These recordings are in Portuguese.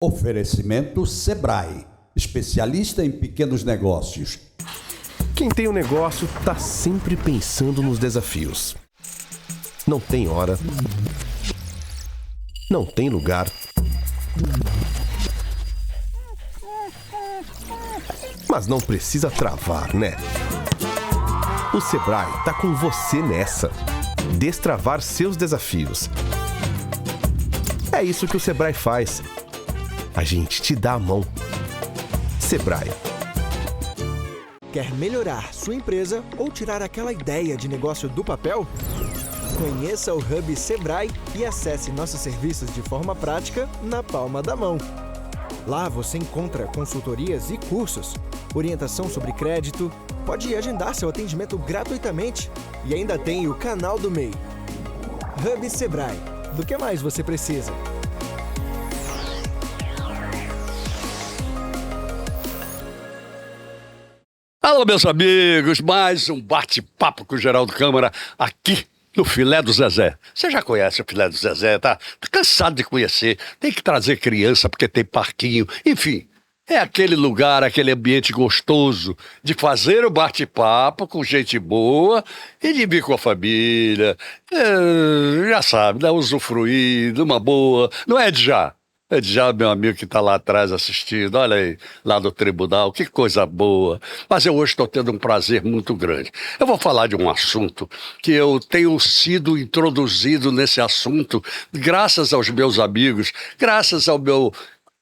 Oferecimento Sebrae, especialista em pequenos negócios. Quem tem um negócio está sempre pensando nos desafios. Não tem hora, não tem lugar, mas não precisa travar, né? O Sebrae está com você nessa. Destravar seus desafios. É isso que o Sebrae faz. A gente te dá a mão. Sebrae. Quer melhorar sua empresa ou tirar aquela ideia de negócio do papel? Conheça o Hub Sebrae e acesse nossos serviços de forma prática na palma da mão. Lá você encontra consultorias e cursos, orientação sobre crédito, pode agendar seu atendimento gratuitamente e ainda tem o canal do MEI. Hub Sebrae. Do que mais você precisa? Alô, meus amigos, mais um bate-papo com o Geraldo Câmara aqui no Filé do Zezé. Você já conhece o Filé do Zezé, tá? Tá cansado de conhecer, tem que trazer criança porque tem parquinho, enfim. É aquele lugar, aquele ambiente gostoso de fazer o bate-papo com gente boa e de vir com a família. Já sabe, né? Usufruir numa boa. Não é de já? É de já, meu amigo que está lá atrás assistindo, olha aí, lá do tribunal, que coisa boa. Mas eu hoje estou tendo um prazer muito grande. Eu vou falar de um assunto que eu tenho sido introduzido nesse assunto graças aos meus amigos, graças ao meu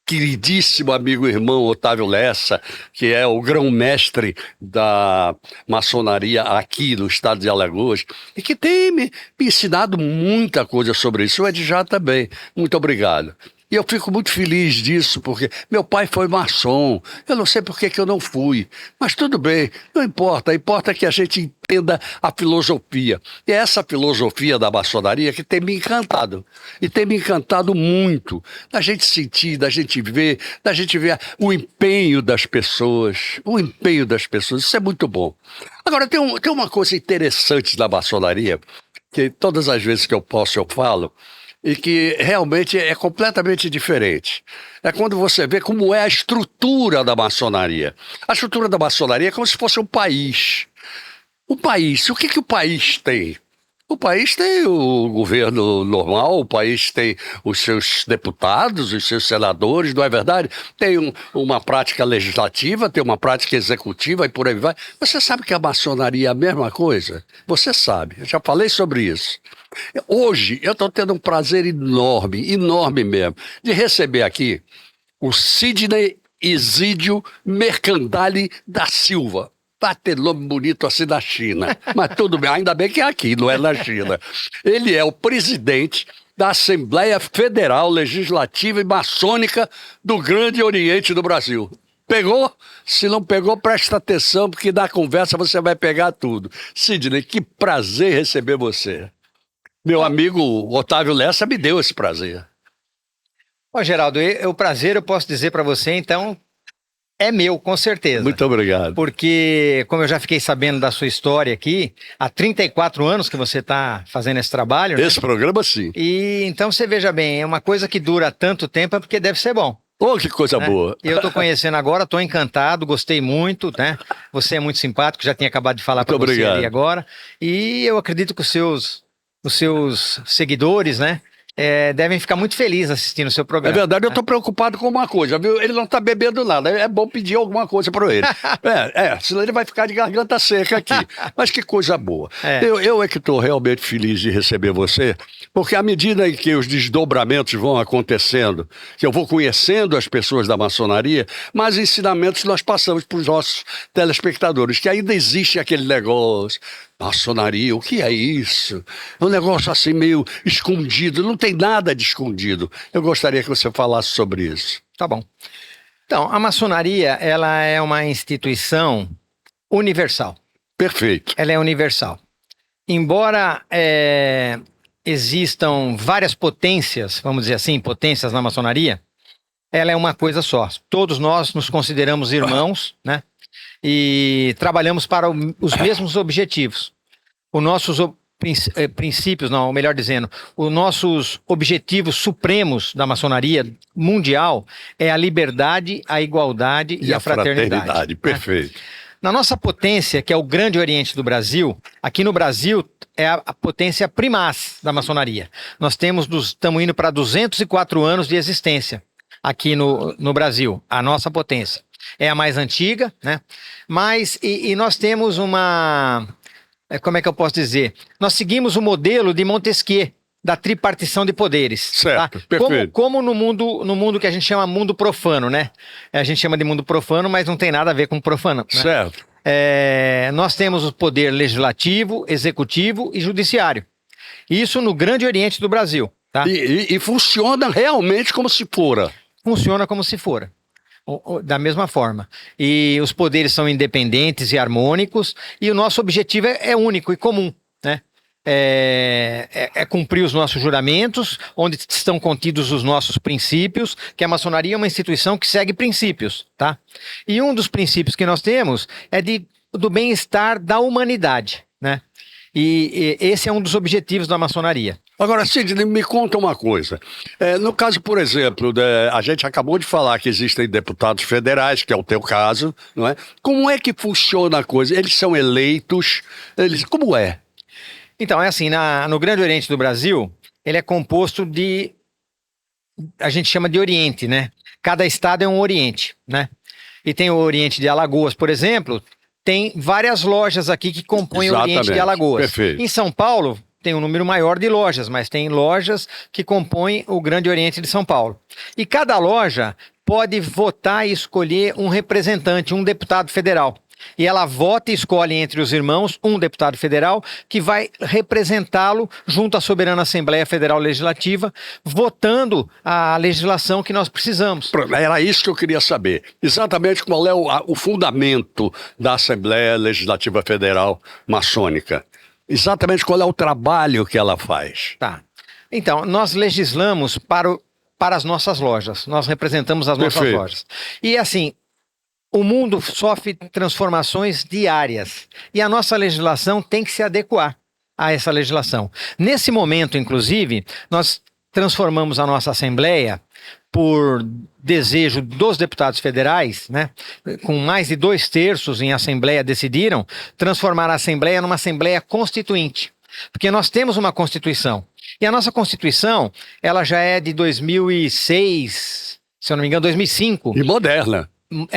queridíssimo amigo e irmão Otávio Lessa, que é o grão-mestre da maçonaria aqui no estado de Alagoas, e que tem me ensinado muita coisa sobre isso. O Edjá também. Muito obrigado. E eu fico muito feliz disso, porque meu pai foi maçom. Eu não sei por que eu não fui. Mas tudo bem, não importa. Importa que a gente entenda a filosofia. E é essa filosofia da maçonaria que tem me encantado. E tem me encantado muito. Da gente sentir, da gente ver o empenho das pessoas. O empenho das pessoas. Isso é muito bom. Agora, tem uma coisa interessante da maçonaria, que todas as vezes que eu posso eu falo, e que realmente é completamente diferente. É quando você vê como é a estrutura da maçonaria. A estrutura da maçonaria é como se fosse um país. O país, o que o país tem? O país tem o governo normal, o país tem os seus deputados, os seus senadores, não é verdade? Tem uma prática legislativa, tem uma prática executiva e por aí vai. Você sabe que a maçonaria é a mesma coisa? Você sabe, eu já falei sobre isso. Hoje eu estou tendo um prazer enorme, enorme mesmo, de receber aqui o Sidney Isídio Mercandali da Silva. Vai ter nome bonito assim da China, mas tudo bem, ainda bem que é aqui, não é na China. Ele é o presidente da Assembleia Federal Legislativa e Maçônica do Grande Oriente do Brasil. Pegou? Se não pegou, presta atenção, porque na conversa você vai pegar tudo. Sidney, que prazer receber você. Meu amigo Otávio Lessa me deu esse prazer. Ó, Geraldo, o prazer eu posso dizer para você, então, é meu, com certeza. Muito obrigado. Porque, como eu já fiquei sabendo da sua história aqui, há 34 anos que você está fazendo esse trabalho, né? Esse programa, sim. E então você veja bem, é uma coisa que dura tanto tempo é porque deve ser bom. Oh, que coisa boa. Eu estou conhecendo agora, estou encantado, gostei muito, né? Você é muito simpático, já tinha acabado de falar para você ali agora. E eu acredito que os seus seguidores, né? Devem ficar muito felizes assistindo o seu programa. É verdade, eu estou preocupado com uma coisa, viu? Ele não está bebendo nada, é bom pedir alguma coisa para ele. Senão ele vai ficar de garganta seca aqui. Mas que coisa boa. Eu é que estou realmente feliz de receber você, porque à medida em que os desdobramentos vão acontecendo, que eu vou conhecendo as pessoas da maçonaria, mais ensinamentos nós passamos para os nossos telespectadores, que ainda existe aquele negócio. Maçonaria, o que é isso? É um negócio assim meio escondido, não tem nada de escondido. Eu gostaria que você falasse sobre isso. Tá bom. Então, a maçonaria, ela é uma instituição universal. Perfeito. Ela é universal. Embora existam várias potências, vamos dizer assim, potências na maçonaria, ela é uma coisa só. Todos nós nos consideramos irmãos, né? E trabalhamos para os mesmos objetivos. princípios, não, melhor dizendo, os nossos objetivos supremos da maçonaria mundial é a liberdade, a igualdade e a fraternidade. Perfeito. Na nossa potência, que é o Grande Oriente do Brasil, aqui no Brasil é a potência primaz da maçonaria. Nós estamos indo para 204 anos de existência aqui no Brasil, a nossa potência. É a mais antiga, né? Mas, e nós temos como é que eu posso dizer? Nós seguimos o modelo de Montesquieu, da tripartição de poderes. Certo, tá? perfeito. Como no mundo que a gente chama mundo profano, né? A gente chama de mundo profano, mas não tem nada a ver com profano. Né? Certo. Nós temos o poder legislativo, executivo e judiciário. Isso no Grande Oriente do Brasil. Tá? E funciona realmente como se fora. Funciona como se fora. Da mesma forma. E os poderes são independentes e harmônicos, e o nosso objetivo é único e comum, né? É cumprir os nossos juramentos, onde estão contidos os nossos princípios, que a maçonaria é uma instituição que segue princípios, tá? E um dos princípios que nós temos é do bem-estar da humanidade, né? E esse é um dos objetivos da maçonaria. Agora, Sidney, me conta uma coisa. No caso, por exemplo, a gente acabou de falar que existem deputados federais, que é o teu caso, não é? Como é que funciona a coisa? Eles são eleitos? Como é? Então, é assim, no Grande Oriente do Brasil, ele é composto a gente chama de Oriente, né? Cada estado é um Oriente, né? E tem o Oriente de Alagoas, por exemplo, tem várias lojas aqui que compõem o Oriente de Alagoas. Perfeito. Em São Paulo, tem um número maior de lojas, mas tem lojas que compõem o Grande Oriente de São Paulo. E cada loja pode votar e escolher um representante, um deputado federal. E ela vota e escolhe entre os irmãos um deputado federal que vai representá-lo junto à Soberana Assembleia Federal Legislativa, votando a legislação que nós precisamos. Era isso que eu queria saber. Exatamente qual é o fundamento da Assembleia Legislativa Federal Maçônica. Exatamente qual é o trabalho que ela faz. Tá. Então, nós legislamos para as nossas lojas. Nós representamos as nossas lojas. E assim, o mundo sofre transformações diárias e a nossa legislação tem que se adequar a essa legislação. Nesse momento, inclusive, nós transformamos a nossa Assembleia por desejo dos deputados federais, né, com mais de 2/3 em Assembleia decidiram transformar a Assembleia numa Assembleia Constituinte. Porque nós temos uma Constituição. E a nossa Constituição, ela já é de 2006, se eu não me engano, 2005. E moderna.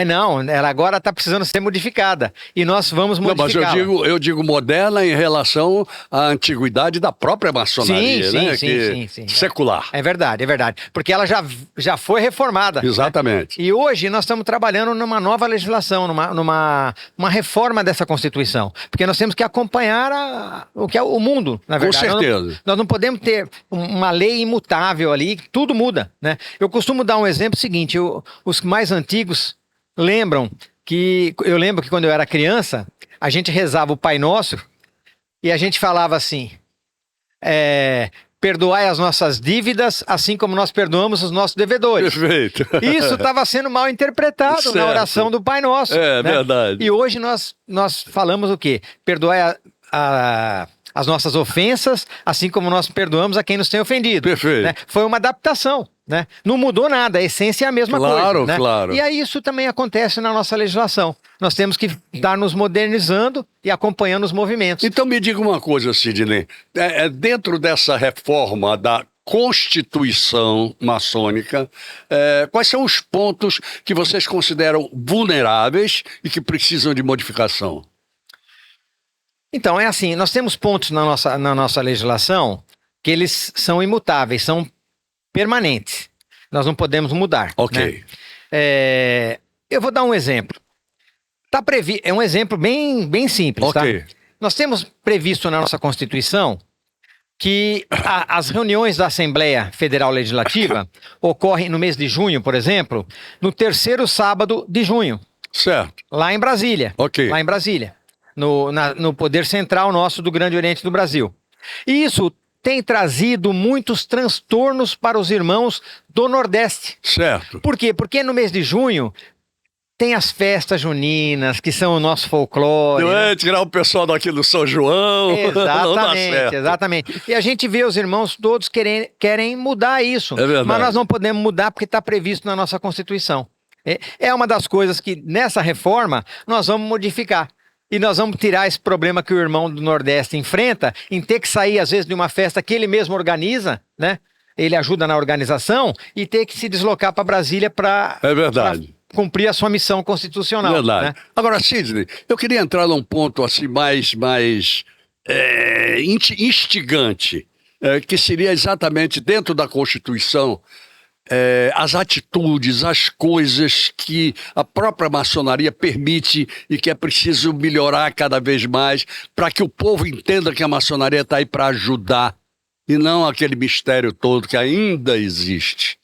Não, ela agora está precisando ser modificada. E nós vamos modificá-la. Não, mas eu digo moderna em relação à antiguidade da própria maçonaria, né? Sim. Secular. É verdade. Porque ela já foi reformada. Exatamente. Né? E hoje nós estamos trabalhando numa nova legislação, numa reforma dessa Constituição. Porque nós temos que acompanhar o que é o mundo, na verdade. Com certeza. Nós não podemos ter uma lei imutável ali, tudo muda, né? Eu costumo dar um exemplo seguinte, os mais antigos lembram que... Eu lembro que quando eu era criança, a gente rezava o Pai Nosso e a gente falava assim, perdoai as nossas dívidas, assim como nós perdoamos os nossos devedores. Perfeito. Isso estava sendo mal interpretado certo. Na oração do Pai Nosso. É, né? Verdade. E hoje nós falamos o quê? Perdoai as nossas ofensas, assim como nós perdoamos a quem nos tem ofendido. Perfeito. Né? Foi uma adaptação. Né? Não mudou nada, a essência é a mesma coisa. Né? Claro. E aí isso também acontece na nossa legislação. Nós temos que estar nos modernizando e acompanhando os movimentos. Então me diga uma coisa, Sidney. Dentro dessa reforma da Constituição maçônica, quais são os pontos que vocês consideram vulneráveis e que precisam de modificação? Então, é assim, nós temos pontos na nossa legislação que eles são imutáveis, são permanentes. Nós não podemos mudar. Ok. Né? Eu vou dar um exemplo. É um exemplo bem simples. Ok. Tá? Nós temos previsto na nossa Constituição que as reuniões da Assembleia Federal Legislativa ocorrem no mês de junho, por exemplo, no 3º sábado de junho. Certo. Lá em Brasília. Ok. Lá em Brasília. No poder central nosso do Grande Oriente do Brasil. E isso tem trazido muitos transtornos para os irmãos do Nordeste. Certo. Por quê? Porque no mês de junho tem as festas juninas, que são o nosso folclore. Não né? é tirar o pessoal daqui do São João. Não dá certo. Exatamente. E a gente vê os irmãos todos querem mudar isso. É verdade. Mas nós não podemos mudar porque está previsto na nossa Constituição. É uma das coisas que nessa reforma nós vamos modificar. E nós vamos tirar esse problema que o irmão do Nordeste enfrenta em ter que sair, às vezes, de uma festa que ele mesmo organiza, né? Ele ajuda na organização e ter que se deslocar para Brasília para cumprir a sua missão constitucional. Verdade. Né? Agora, Sidney, eu queria entrar num ponto assim mais instigante, que seria exatamente dentro da Constituição, as atitudes, as coisas que a própria maçonaria permite e que é preciso melhorar cada vez mais para que o povo entenda que a maçonaria está aí para ajudar e não aquele mistério todo que ainda existe.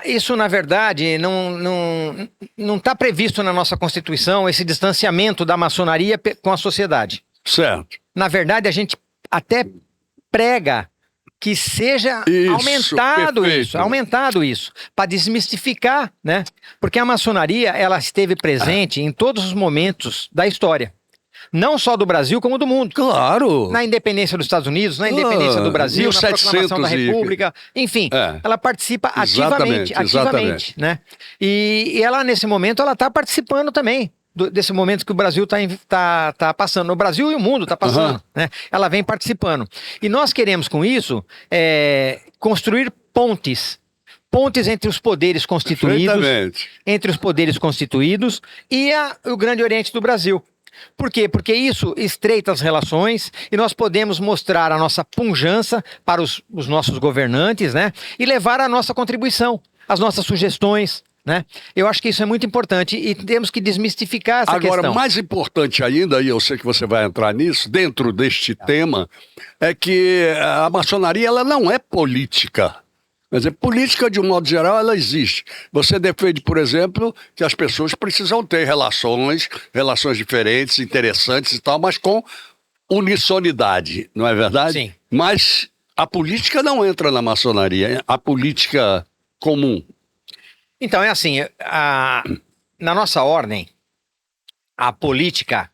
Isso, na verdade, não está previsto na nossa Constituição esse distanciamento da maçonaria com a sociedade. Certo. Na verdade, a gente até prega que seja aumentado isso, para desmistificar, né? Porque a maçonaria, ela esteve presente em todos os momentos da história. Não só do Brasil, como do mundo. Claro. Na independência dos Estados Unidos, na independência do Brasil, na proclamação da República. Enfim, ela participa ativamente, né? E ela, nesse momento, ela está participando também desse momento que o Brasil está passando. O Brasil e o mundo está passando, né? Ela vem participando. E nós queremos, com isso, construir pontes entre os poderes constituídos, e o Grande Oriente do Brasil. Por quê? Porque isso estreita as relações e nós podemos mostrar a nossa pujança para os nossos governantes, né? E levar a nossa contribuição, as nossas sugestões, né? Eu acho que isso é muito importante e temos que desmistificar essa questão. Agora, mais importante ainda, e eu sei que você vai entrar nisso, dentro deste tema, é que a maçonaria ela não é política. Quer dizer, política, de um modo geral, ela existe. Você defende, por exemplo, que as pessoas precisam ter relações diferentes, interessantes e tal, mas com unissonidade, não é verdade? Sim. Mas a política não entra na maçonaria, a política comum. Então, é assim, na nossa ordem, a política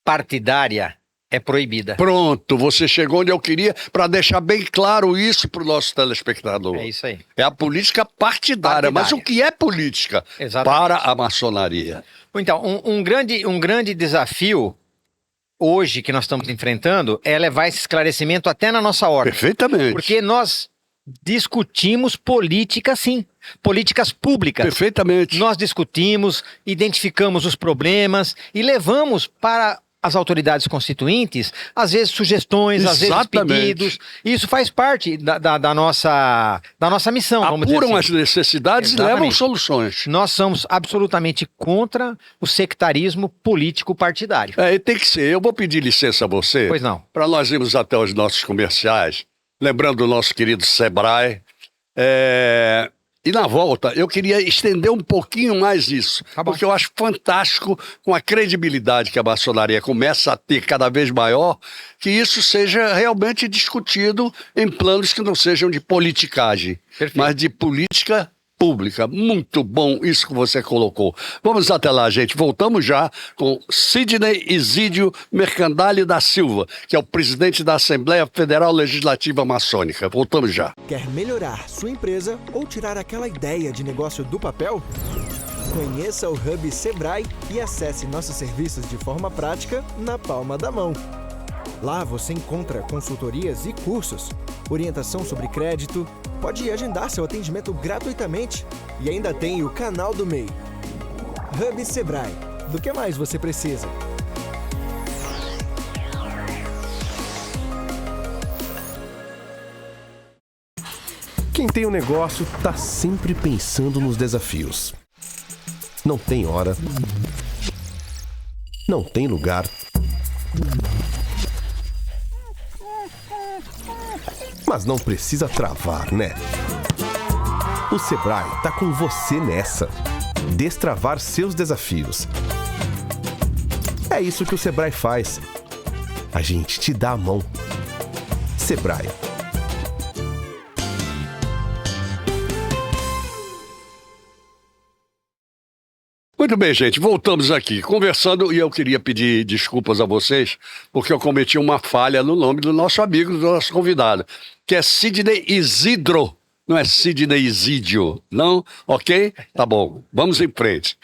partidária é proibida. Pronto, você chegou onde eu queria para deixar bem claro isso para o nosso telespectador. É isso aí. É a política partidária. Mas o que é política para a maçonaria? Então, um grande desafio hoje que nós estamos enfrentando é levar esse esclarecimento até na nossa ordem. Perfeitamente. Porque nós discutimos política, sim. Políticas públicas. Perfeitamente. Nós discutimos, identificamos os problemas e levamos para as autoridades constituintes, às vezes sugestões, às vezes pedidos. Isso faz parte da nossa missão. Apuram as necessidades e levam soluções. Nós somos absolutamente contra o sectarismo político partidário. E tem que ser. Eu vou pedir licença a você. Pois não. Para nós irmos até os nossos comerciais, lembrando o nosso querido Sebrae. E na volta, eu queria estender um pouquinho mais isso, porque eu acho fantástico, com a credibilidade que a maçonaria começa a ter cada vez maior, que isso seja realmente discutido em planos que não sejam de politicagem, mas de política pública. Muito bom isso que você colocou. Vamos até lá, gente. Voltamos já com Sidney Isídio Mercandali da Silva, que é o presidente da Assembleia Federal Legislativa Maçônica. Voltamos já. Quer melhorar sua empresa ou tirar aquela ideia de negócio do papel? Conheça o Hub Sebrae e acesse nossos serviços de forma prática na palma da mão. Lá você encontra consultorias e cursos, orientação sobre crédito, pode agendar seu atendimento gratuitamente e ainda tem o canal do MEI. Hub Sebrae. Do que mais você precisa? Quem tem um negócio tá sempre pensando nos desafios. Não tem hora. Não tem lugar. Mas não precisa travar, né? O Sebrae tá com você nessa. Destravar seus desafios. É isso que o Sebrae faz. A gente te dá a mão. Sebrae. Muito bem, gente, voltamos aqui conversando e eu queria pedir desculpas a vocês porque eu cometi uma falha no nome do nosso amigo, do nosso convidado, que é Sidney Isidro, não é Sidney Isídio, não? Ok? Tá bom, vamos em frente.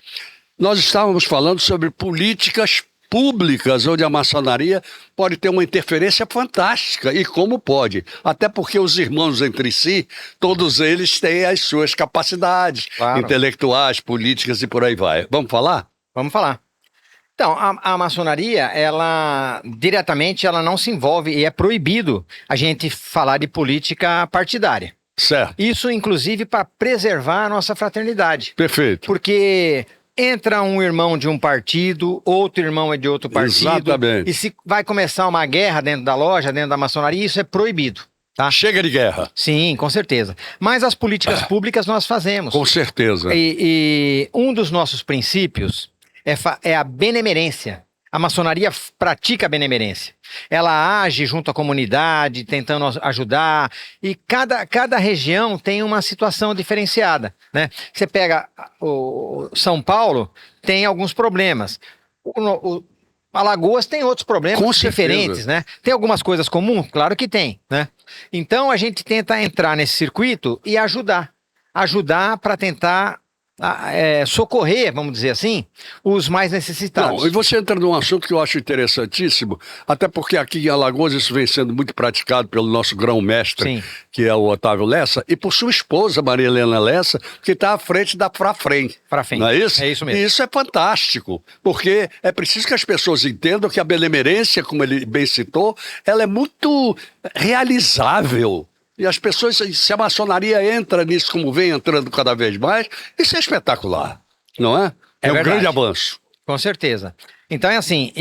Nós estávamos falando sobre políticas públicas onde a maçonaria pode ter uma interferência fantástica. E como pode? Até porque os irmãos entre si, todos eles têm as suas capacidades intelectuais, políticas e por aí vai. Vamos falar? Vamos falar. Então, a maçonaria, ela diretamente ela não se envolve e é proibido a gente falar de política partidária. Certo. Isso, inclusive, para preservar a nossa fraternidade. Perfeito. Porque entra um irmão de um partido, outro irmão é de outro partido. Exatamente. E se vai começar uma guerra dentro da loja, dentro da maçonaria, isso é proibido. Tá? Chega de guerra. Sim, com certeza. Mas as políticas públicas nós fazemos. Com certeza. E um dos nossos princípios é a benemerência. A maçonaria pratica a benemerência. Ela age junto à comunidade, tentando ajudar, e cada região tem uma situação diferenciada, né? Você pega o São Paulo, tem alguns problemas. O Alagoas tem outros problemas diferentes, né? Tem algumas coisas comuns? Claro que tem, né? Então a gente tenta entrar nesse circuito e ajudar para tentar socorrer, vamos dizer assim, os mais necessitados. Não, e você entra num assunto que eu acho interessantíssimo, até porque aqui em Alagoas isso vem sendo muito praticado pelo nosso grão-mestre, que é o Otávio Lessa, e por sua esposa, Maria Helena Lessa, que está à frente da Frafrem. Não é isso? É isso mesmo. E isso é fantástico, porque é preciso que as pessoas entendam que a benemerência, como ele bem citou, ela é muito realizável. E as pessoas, se a maçonaria entra nisso como vem entrando cada vez mais, isso é espetacular, não é? É um grande avanço. Com certeza. Então é assim,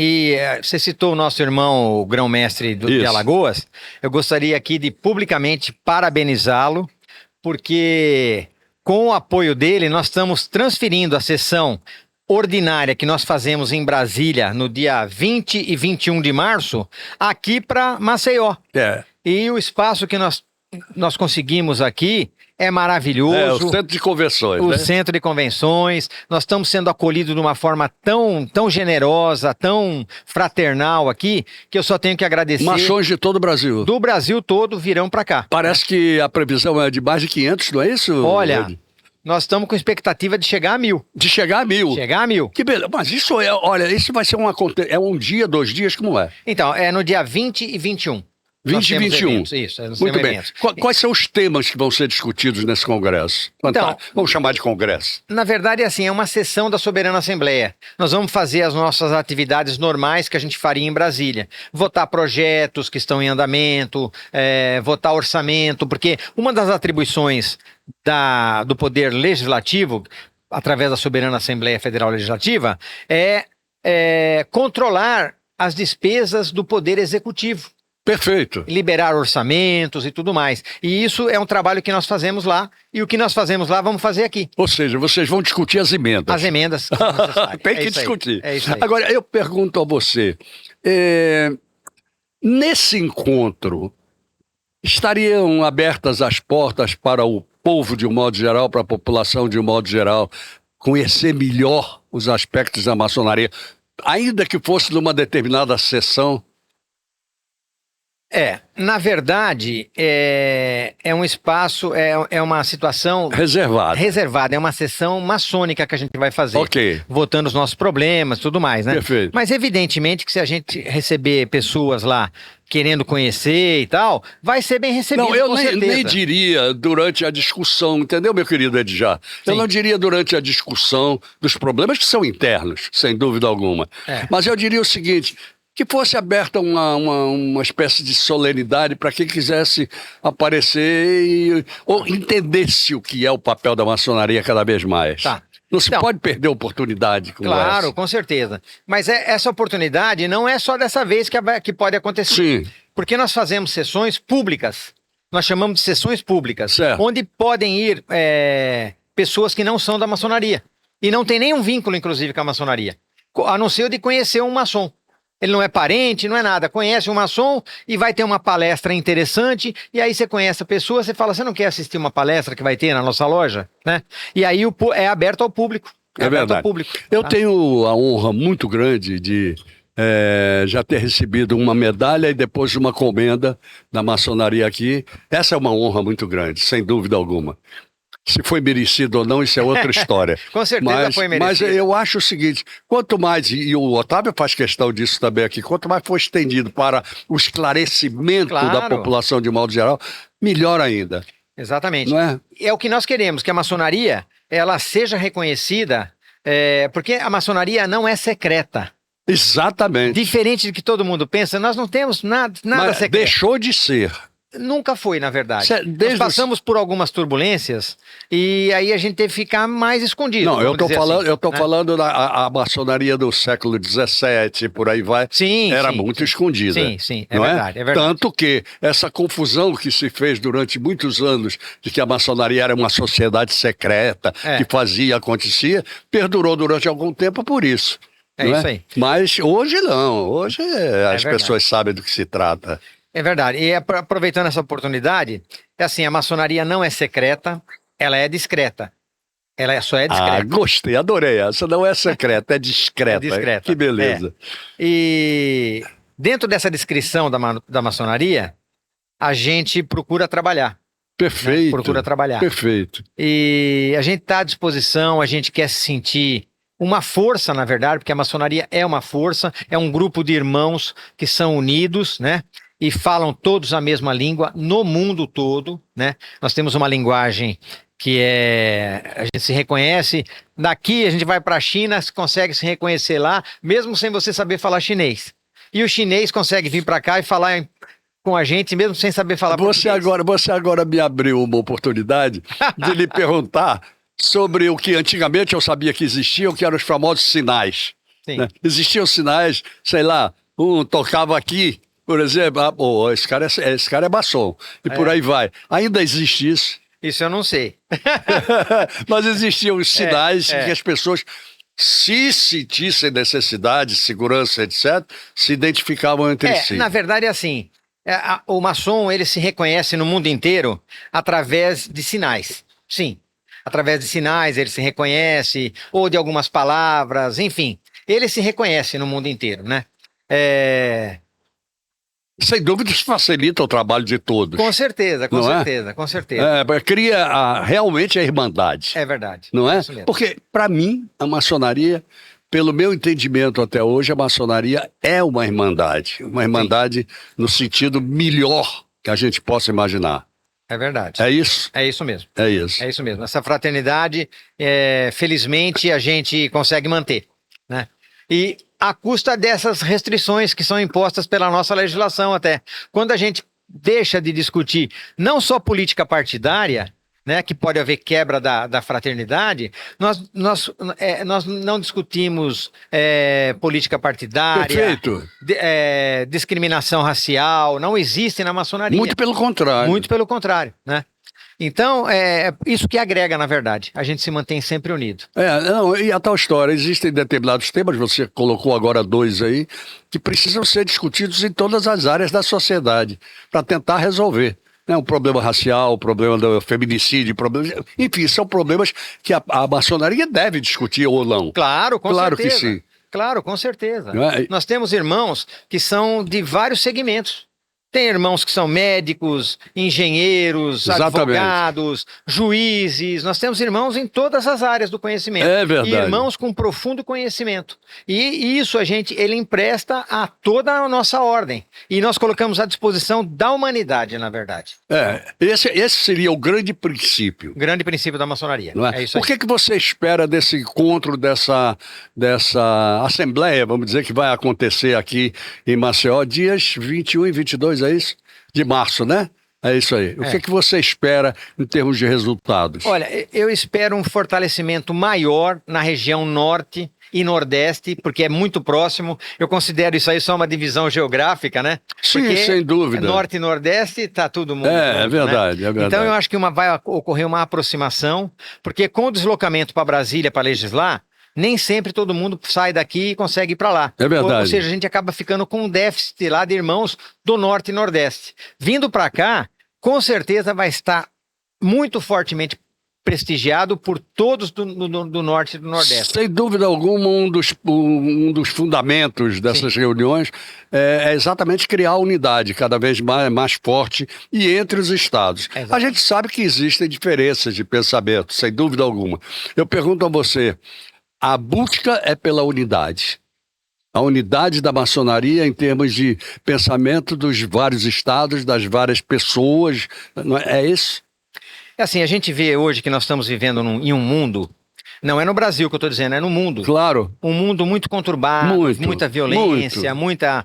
você citou o nosso irmão, o grão-mestre de Alagoas, eu gostaria aqui de publicamente parabenizá-lo, porque com o apoio dele nós estamos transferindo a sessão ordinária que nós fazemos em Brasília no dia 20 e 21 de março, aqui para Maceió. E o espaço que nós conseguimos aqui é maravilhoso. O centro de convenções. O centro de convenções. Nós estamos sendo acolhidos de uma forma tão generosa, tão fraternal aqui, que eu só tenho que agradecer. Maçons de todo o Brasil. Do Brasil todo virão para cá. Parece que a previsão é de mais de 500, não é isso? Olha, nós estamos com expectativa de chegar a 1.000. De chegar a 1.000? Chegar a 1.000. Que beleza. Mas isso isso vai ser um dia, 2 dias, como é? Então, é no dia 20 e 21. 20 e 21. Eventos, isso, muito bem. Quais são os temas que vão ser discutidos nesse congresso? Então, vamos chamar de congresso. Na verdade, assim, é uma sessão da Soberana Assembleia. Nós vamos fazer as nossas atividades normais que a gente faria em Brasília. Votar projetos que estão em andamento, votar orçamento, porque uma das atribuições do Poder Legislativo, através da Soberana Assembleia Federal Legislativa, é controlar as despesas do Poder Executivo. Perfeito. Liberar orçamentos e tudo mais. E isso é um trabalho que nós fazemos lá, e o que nós fazemos lá, vamos fazer aqui. Ou seja, vocês vão discutir as emendas. As emendas. Tem que discutir. É isso aí. Agora, eu pergunto a você, nesse encontro, estariam abertas as portas para o povo de um modo geral, para a população de um modo geral, conhecer melhor os aspectos da maçonaria, ainda que fosse numa determinada sessão? Na verdade, é um espaço, é uma situação reservada, é uma sessão maçônica que a gente vai fazer, votando os nossos problemas, tudo mais, né? Perfeito. Mas evidentemente que se a gente receber pessoas lá querendo conhecer e tal, vai ser bem recebido. Não, eu nem diria durante a discussão, entendeu, meu querido Edjar? Eu não diria durante a discussão dos problemas que são internos, sem dúvida alguma. Mas eu diria o seguinte: que fosse aberta uma espécie de solenidade para quem quisesse aparecer ou entendesse o que é o papel da maçonaria cada vez mais. Não se pode perder oportunidade como essa. Claro, com certeza. Mas essa oportunidade não é só dessa vez que pode acontecer. Sim. Porque nós fazemos sessões públicas. Nós chamamos de sessões públicas. Certo. Onde podem ir pessoas que não são da maçonaria. E não tem nenhum vínculo, inclusive, com a maçonaria. A não ser o de conhecer um maçom. Ele não é parente, não é nada. Conhece um maçom e vai ter uma palestra interessante. E aí você conhece a pessoa, você fala, você não quer assistir uma palestra que vai ter na nossa loja? Né? E aí é aberto ao público. É aberto verdade. ao público. Eu tá? tenho a honra muito grande de já ter recebido uma medalha e depois uma comenda da maçonaria aqui. Essa é uma honra muito grande, sem dúvida alguma. Se foi merecido ou não, isso é outra história. Com certeza foi merecido. Mas eu acho o seguinte, quanto mais, e o Otávio faz questão disso também aqui, quanto mais for estendido para o esclarecimento da Claro. população de modo geral, melhor ainda. Exatamente. Não é? É o que nós queremos, que a maçonaria ela seja reconhecida, porque a maçonaria não é secreta. Exatamente. Diferente do que todo mundo pensa, nós não temos nada Mas secreto. deixou de ser. Nunca foi, na verdade. Desde Nós passamos por algumas turbulências e aí a gente teve que ficar mais escondido. Não, eu vamos tô dizer falando, assim, eu tô né? falando a maçonaria do século XVII, por aí vai, Sim, era sim, muito sim. escondida. Sim, é não verdade, é verdade. Tanto que essa confusão que se fez durante muitos anos de que a maçonaria era uma sociedade secreta, que fazia, acontecia, perdurou durante algum tempo por isso. É não isso aí. Mas hoje não, hoje as verdade. pessoas sabem do que se trata. É verdade. E aproveitando essa oportunidade, é assim, a maçonaria não é secreta, ela é discreta. Ela só é Ah, discreta. gostei, adorei essa. Não é secreta, é discreta. É discreta. Que beleza. E dentro dessa descrição da maçonaria, a gente procura trabalhar. Perfeito. Procura trabalhar. Perfeito. E a gente está à disposição, a gente quer se sentir uma força, na verdade, porque a maçonaria é uma força, é um grupo de irmãos que são unidos, né? E falam todos a mesma língua no mundo todo, né? Nós temos uma linguagem que a gente se reconhece. Daqui a gente vai para a China, consegue se reconhecer lá, mesmo sem você saber falar chinês. E o chinês consegue vir para cá e falar com a gente, mesmo sem saber falar português. Você agora me abriu uma oportunidade de lhe perguntar sobre o que antigamente eu sabia que existiam, que eram os famosos sinais. Sim. Né? Existiam sinais, sei lá, um tocava aqui, por exemplo, esse cara é maçom, e por aí vai. Ainda existe isso. Isso eu não sei. Mas existiam os sinais que as pessoas, se sentissem necessidade, segurança, etc., se identificavam entre si. Na verdade é assim, o maçom ele se reconhece no mundo inteiro através de sinais, sim. Através de sinais ele se reconhece, ou de algumas palavras, enfim. Ele se reconhece no mundo inteiro, né? Sem dúvida isso facilita o trabalho de todos. Com certeza, com Não é? certeza, com certeza. Cria realmente a irmandade. É verdade. Não é? Isso mesmo. Porque, para mim, a maçonaria, pelo meu entendimento até hoje, a maçonaria é uma irmandade. Uma irmandade no sentido melhor que a gente possa imaginar. É verdade. É isso? É isso mesmo. É isso. É isso mesmo. Essa fraternidade, felizmente, a gente consegue manter, né? E à custa dessas restrições que são impostas pela nossa legislação até. Quando a gente deixa de discutir não só política partidária, né, que pode haver quebra da fraternidade, nós não discutimos política partidária, Perfeito. Discriminação racial, não existe na maçonaria. Muito pelo contrário. Muito pelo contrário, né? Então, isso que agrega, na verdade. A gente se mantém sempre unido. E a tal história, existem determinados temas, você colocou agora 2 aí, que precisam ser discutidos em todas as áreas da sociedade, para tentar resolver. O problema racial, o problema do feminicídio, enfim, são problemas que a maçonaria deve discutir ou não. Claro, com Claro certeza. que sim. Claro, com certeza. Não é? Nós temos irmãos que são de vários segmentos. Tem irmãos que são médicos, engenheiros, Exatamente. advogados, juízes. Nós temos irmãos em todas as áreas do conhecimento. É verdade. E irmãos com profundo conhecimento. E isso ele empresta a toda a nossa ordem. E nós colocamos à disposição da humanidade, na verdade. Esse seria o grande princípio. O grande princípio da maçonaria. Não é? É isso aí. Por que você espera desse encontro, dessa assembleia, vamos dizer, que vai acontecer aqui em Maceió, dias 21 e 22, é isso? De março, né? É isso aí. O que você espera em termos de resultados? Olha, eu espero um fortalecimento maior na região norte e nordeste, porque é muito próximo. Eu considero isso aí só uma divisão geográfica, né? Sim, porque sem dúvida. Norte e nordeste tá todo mundo. É verdade, né? é verdade. Então eu acho que vai ocorrer uma aproximação, porque com o deslocamento para Brasília para legislar, nem sempre todo mundo sai daqui e consegue ir para lá. É verdade. Ou seja, a gente acaba ficando com um déficit lá de irmãos do norte e nordeste. Vindo para cá, com certeza vai estar muito fortemente prestigiado por todos do Norte e do Nordeste. Sem dúvida alguma, um dos fundamentos dessas reuniões é exatamente criar a unidade cada vez mais forte e entre os estados. A gente sabe que existem diferenças de pensamento, sem dúvida alguma. Eu pergunto a você, a busca é pela unidade. A unidade da maçonaria em termos de pensamento dos vários estados, das várias pessoas, não é isso? É assim, a gente vê hoje que nós estamos vivendo em um mundo, não é no Brasil que eu estou dizendo, é no mundo. Claro. Um mundo muito conturbado, muita violência, muita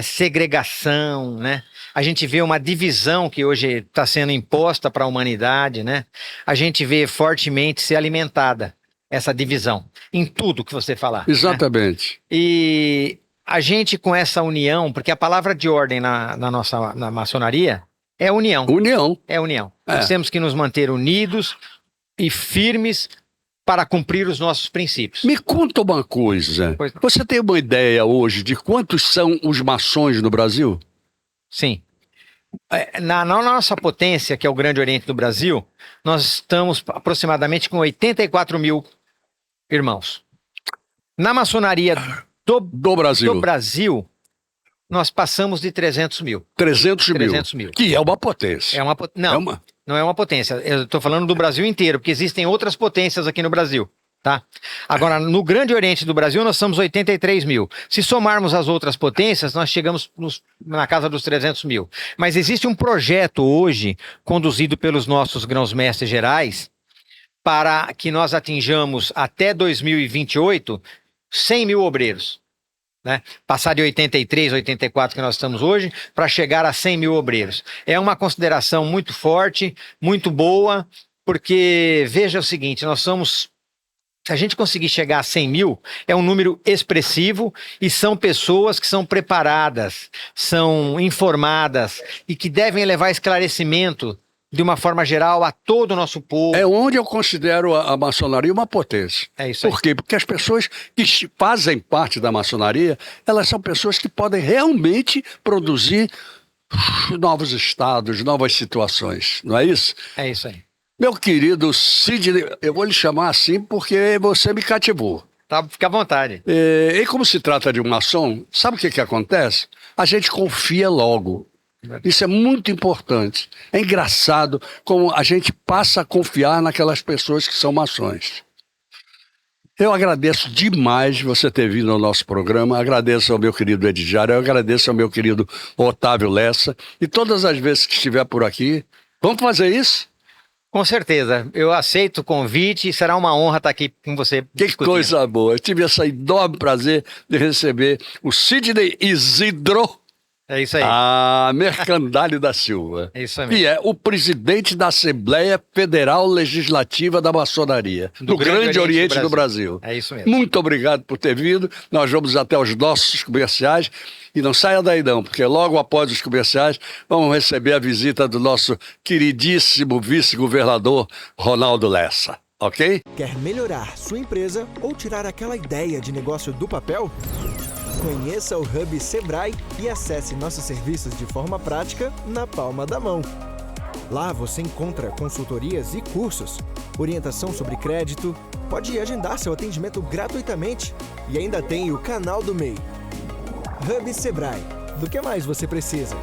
segregação, né? A gente vê uma divisão que hoje está sendo imposta para a humanidade, né? A gente vê fortemente ser alimentada essa divisão, em tudo que você falar. Exatamente. Né? E a gente com essa união, porque a palavra de ordem na maçonaria é união. União. É união. Nós temos que nos manter unidos e firmes para cumprir os nossos princípios. Me conta uma coisa. Você tem uma ideia hoje de quantos são os maçons no Brasil? Sim. Na nossa potência, que é o Grande Oriente do Brasil, nós estamos aproximadamente com 84 mil irmãos. Na maçonaria do Brasil, nós passamos de 300 mil. 300 mil. Que é uma potência. Não é uma potência. Eu estou falando do Brasil inteiro, porque existem outras potências aqui no Brasil. Tá? Agora, no Grande Oriente do Brasil, nós somos 83 mil. Se somarmos as outras potências, nós chegamos na casa dos 300 mil. Mas existe um projeto hoje, conduzido pelos nossos grãos-mestres gerais, para que nós atinjamos até 2028 100 mil obreiros. Né? Passar de 83, 84 que nós estamos hoje, para chegar a 100 mil obreiros. É uma consideração muito forte, muito boa, porque veja o seguinte, se a gente conseguir chegar a 100 mil, é um número expressivo e são pessoas que são preparadas, são informadas e que devem levar esclarecimento de uma forma geral a todo o nosso povo. É onde eu considero a maçonaria uma potência. É isso aí. Por quê? Porque as pessoas que fazem parte da maçonaria, elas são pessoas que podem realmente produzir novos estados, novas situações, não é isso? É isso aí. Meu querido Sidney, eu vou lhe chamar assim porque você me cativou. Tá, fica à vontade. E como se trata de um maçom, sabe o que acontece? A gente confia logo. Isso é muito importante. É engraçado como a gente passa a confiar naquelas pessoas que são maçons. Eu agradeço demais você ter vindo ao nosso programa, agradeço ao meu querido Edjário, eu agradeço ao meu querido Otávio Lessa, e todas as vezes que estiver por aqui, vamos fazer isso? Com certeza, eu aceito o convite e será uma honra estar aqui com você discutindo. Que coisa boa, eu tive esse enorme prazer de receber o Sidney Isidro. É isso aí. Mercandali da Silva. É isso aí mesmo. Que é o presidente da Assembleia Federal Legislativa da Maçonaria, do Grande Oriente do Brasil. É isso mesmo. Muito obrigado por ter vindo. Nós vamos até os nossos comerciais. E não saia daí não, porque logo após os comerciais vamos receber a visita do nosso queridíssimo vice-governador Ronaldo Lessa. Ok? Quer melhorar sua empresa ou tirar aquela ideia de negócio do papel? Conheça o Hub Sebrae e acesse nossos serviços de forma prática na palma da mão. Lá você encontra consultorias e cursos, orientação sobre crédito, pode agendar seu atendimento gratuitamente e ainda tem o canal do MEI. Hub Sebrae. Do que mais você precisa?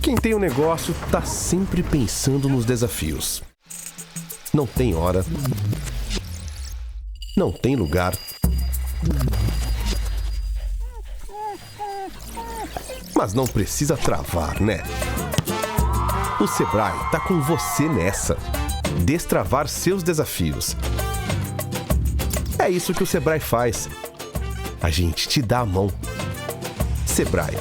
Quem tem um negócio tá sempre pensando nos desafios. Não tem hora. Não tem lugar. Mas não precisa travar, né? O Sebrae tá com você nessa. Destravar seus desafios. É isso que o Sebrae faz. A gente te dá a mão. Sebrae.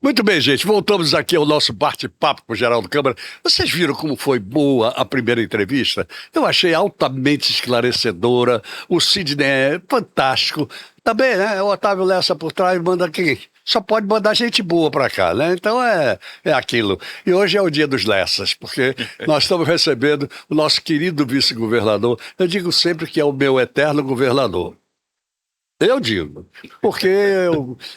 Muito bem, gente. Voltamos aqui ao nosso bate-papo com o Geraldo Câmara. Vocês viram como foi boa a primeira entrevista? Eu achei altamente esclarecedora. O Sidney é fantástico. Também, né? O Otávio Lessa por trás manda quem? só pode mandar gente boa para cá, né? Então é aquilo. E hoje é o dia dos Lessas, porque nós estamos recebendo o nosso querido vice-governador. Eu digo sempre que é o meu eterno governador. Eu digo, porque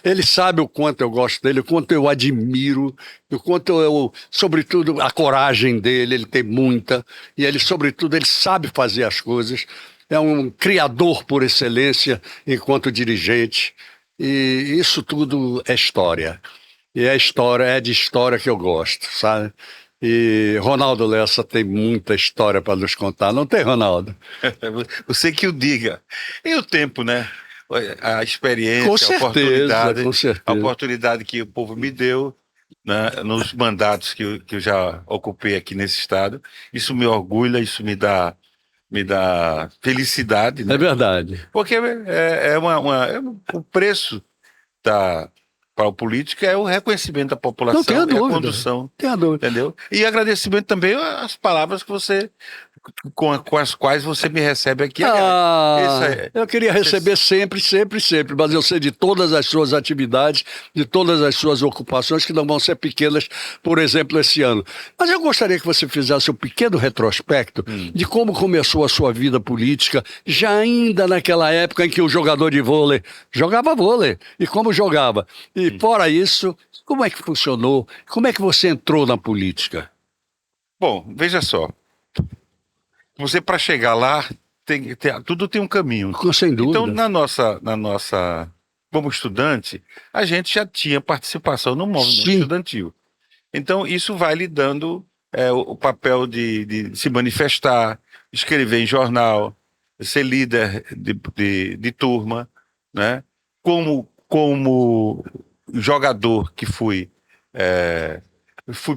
ele sabe o quanto eu gosto dele, o quanto eu admiro, o quanto sobretudo, a coragem dele, ele tem muita, e ele, sobretudo, ele sabe fazer as coisas, é um criador por excelência enquanto dirigente, e isso tudo é história. E é de história que eu gosto, sabe? E Ronaldo Lessa tem muita história para nos contar, não tem, Ronaldo? Você que o diga. E o tempo, né? A experiência, Com certeza, com certeza. A oportunidade que o povo me deu, né, nos mandatos que eu já ocupei aqui nesse estado. Isso me orgulha, isso me dá felicidade. Né? É verdade. Porque o preço para o político é o reconhecimento da população, não tenho a dúvida. condução. Tenho a dúvida. Entendeu? E agradecimento também às palavras que você... Com as quais você me recebe aqui. Eu queria receber sempre, mas eu sei de todas as suas atividades, de todas as suas ocupações, que não vão ser pequenas, por exemplo, esse ano. Mas eu gostaria que você fizesse um pequeno retrospecto de como começou a sua vida política, já ainda naquela época em que o jogador de vôlei jogava vôlei, e como jogava. E fora isso, como é que funcionou? Como é que você entrou na política? Bom, veja só. Você, para chegar lá, tudo tem um caminho. Sem dúvida. Então, na nossa, como estudante, a gente já tinha participação no movimento estudantil. Então, isso vai lhe dando o papel de se manifestar, escrever em jornal, ser líder de turma, né? Como jogador que fui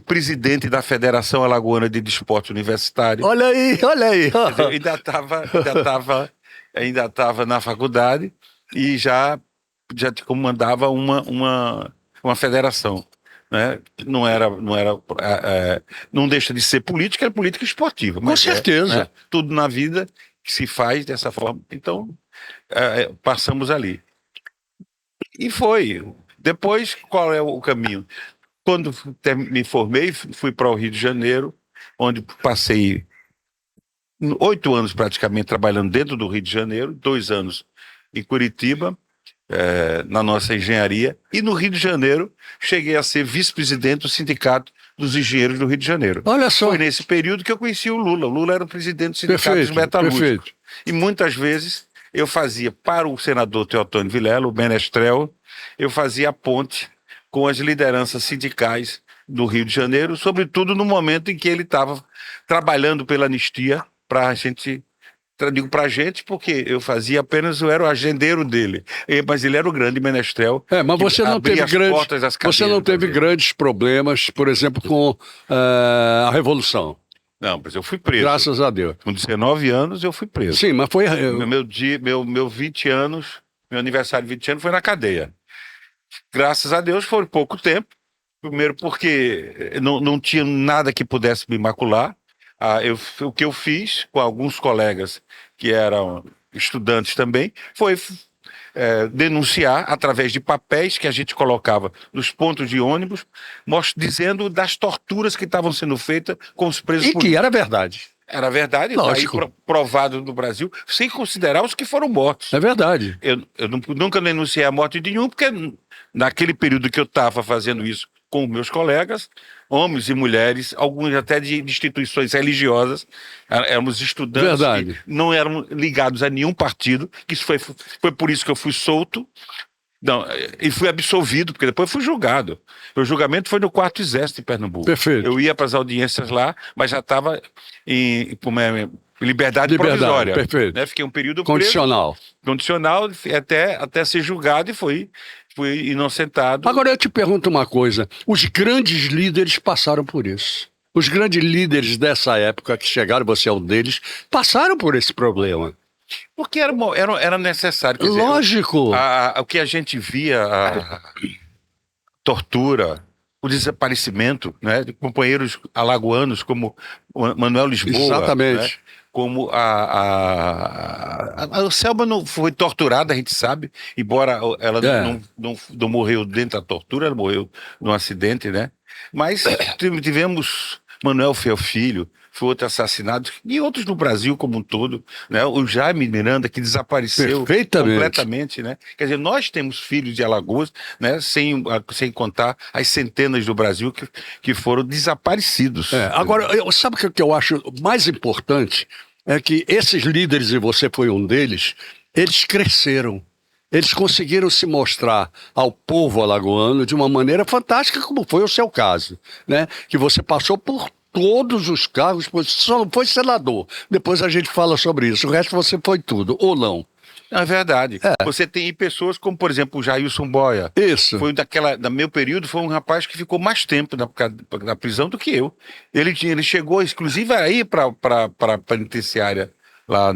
presidente da Federação Alagoana de Desporto Universitário. Olha aí. Ainda estava na faculdade e já comandava uma federação, né? Não deixa de ser política, é política esportiva. Com certeza. Né? Tudo na vida que se faz dessa forma. Então, passamos ali. E foi. Depois, qual é o caminho? Quando me formei, fui para o Rio de Janeiro, onde passei 8 anos praticamente trabalhando dentro do Rio de Janeiro, 2 anos em Curitiba, na nossa engenharia, e no Rio de Janeiro cheguei a ser vice-presidente do Sindicato dos Engenheiros do Rio de Janeiro. Olha só. Foi nesse período que eu conheci o Lula. O Lula era o presidente do Sindicato dos Metalúrgicos. Perfeito. E muitas vezes eu fazia para o senador Teotônio Vilela, o Menestrel, eu fazia a ponte com as lideranças sindicais do Rio de Janeiro, sobretudo no momento em que ele estava trabalhando pela anistia para a gente, digo para a gente porque eu era o agendeiro dele, mas ele era o grande menestrel. Mas você não teve grandes problemas, por exemplo, com a Revolução. Não, mas eu fui preso. Graças a Deus. Com 19 anos eu fui preso. Sim, mas foi... Meu 20 anos, meu aniversário de 20 anos foi na cadeia. Graças a Deus foi pouco tempo. Primeiro porque não tinha nada que pudesse me macular. O que eu fiz com alguns colegas que eram estudantes também foi denunciar através de papéis que a gente colocava nos pontos de ônibus, dizendo das torturas que estavam sendo feitas com os presos políticos. E que era verdade. Era verdade, lógico. Aí provado no Brasil, sem considerar os que foram mortos. É verdade. Eu nunca denunciei a morte de nenhum, porque naquele período que eu estava fazendo isso com meus colegas, homens e mulheres, alguns até de instituições religiosas, éramos estudantes que não eram ligados a nenhum partido, que isso foi por isso que eu fui solto. Não, e fui absolvido, porque depois fui julgado. O julgamento foi no 4º Exército em Pernambuco. Perfeito. Eu ia para as audiências lá, mas já estava em liberdade provisória. Perfeito. Né? Fiquei um período condicional. Condicional até ser julgado e fui inocentado. Agora eu te pergunto uma coisa: os grandes líderes passaram por isso. Os grandes líderes dessa época que chegaram, você é um deles, passaram por esse problema. Porque era necessário. Quer dizer, lógico. O que a gente via, a tortura, o desaparecimento, né, de companheiros alagoanos como Manuel Lisboa. Exatamente. Né, como a Selma não foi torturada, a gente sabe, embora ela não morreu dentro da tortura, ela morreu num acidente, né? Mas tivemos Manuel Filho, foi outro assassinado, e outros no Brasil como um todo, né? O Jaime Miranda, que desapareceu completamente, né? Quer dizer, nós temos filhos de Alagoas, né? Sem contar as centenas do Brasil que foram desaparecidos. Agora, sabe o que eu acho mais importante? É que esses líderes, e você foi um deles, eles cresceram. Eles conseguiram se mostrar ao povo alagoano de uma maneira fantástica, como foi o seu caso, né? Que você passou por todos os cargos, só não foi senador. Depois a gente fala sobre isso. O resto você foi tudo, ou não? É verdade. Você tem pessoas como, por exemplo, o Jailson Boia. Isso. Foi no meu período, foi um rapaz que ficou mais tempo na prisão do que eu. Ele chegou, inclusive, aí para a penitenciária lá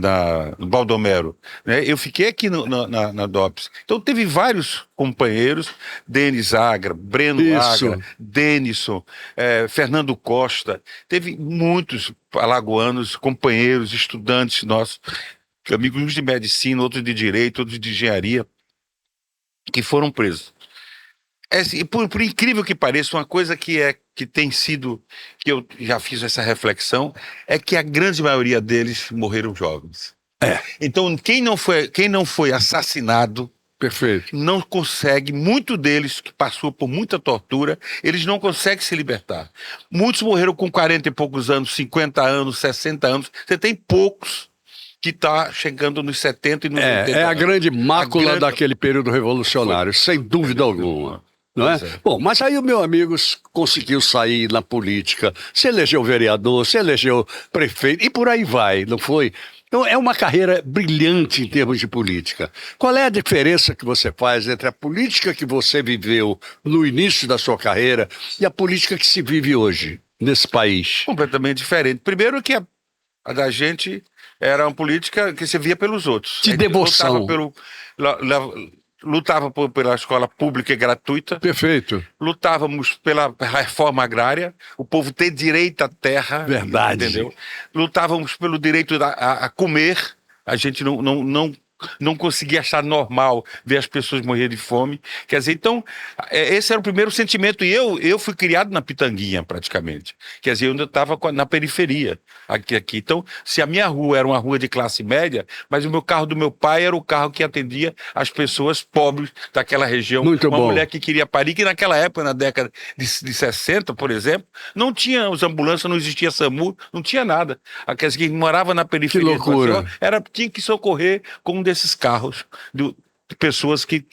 no Baldomero, né? Eu fiquei aqui na DOPS. Então teve vários companheiros, Denis Agra, Breno Agra, Denison, Fernando Costa, teve muitos alagoanos, companheiros, estudantes nossos, amigos de medicina, outros de direito, outros de engenharia, que foram presos. Por incrível que pareça, uma coisa que tem sido, que eu já fiz essa reflexão, é que a grande maioria deles morreram jovens. Então, quem não foi assassinado, perfeito, não consegue, muito deles que passou por muita tortura, eles não conseguem se libertar. Muitos morreram com 40 e poucos anos, 50 anos, 60 anos. Você tem poucos que está chegando nos 70 e nos 80 anos. É a grande mácula daquele período revolucionário, sem dúvida alguma. Não é? Bom, mas aí o meu amigo conseguiu sair na política, se elegeu vereador, se elegeu prefeito, e por aí vai, não foi? Então é uma carreira brilhante em termos de política. Qual é a diferença que você faz entre a política que você viveu no início da sua carreira e a política que se vive hoje nesse país? Completamente diferente. Primeiro que a da gente era uma política que se via pelos outros. De devoção. Lutava pela escola pública e gratuita. Perfeito. Lutávamos pela reforma agrária, o povo ter direito à terra. Verdade. Entendeu? Lutávamos pelo direito a comer. A gente não conseguia achar normal ver as pessoas morrer de fome. Quer dizer, então, esse era o primeiro sentimento. E eu fui criado na Pitanguinha, praticamente. Quer dizer, eu ainda estava na periferia, aqui. Então, se a minha rua era uma rua de classe média, mas o meu carro do meu pai era o carro que atendia as pessoas pobres daquela região. Muito bom. Uma mulher que queria parir, que naquela época, na década de 60, por exemplo, não tinha os ambulâncias, não existia SAMU, não tinha nada. Aqueles que morava na periferia. Que loucura. Tinha que socorrer com um desses carros de pessoas que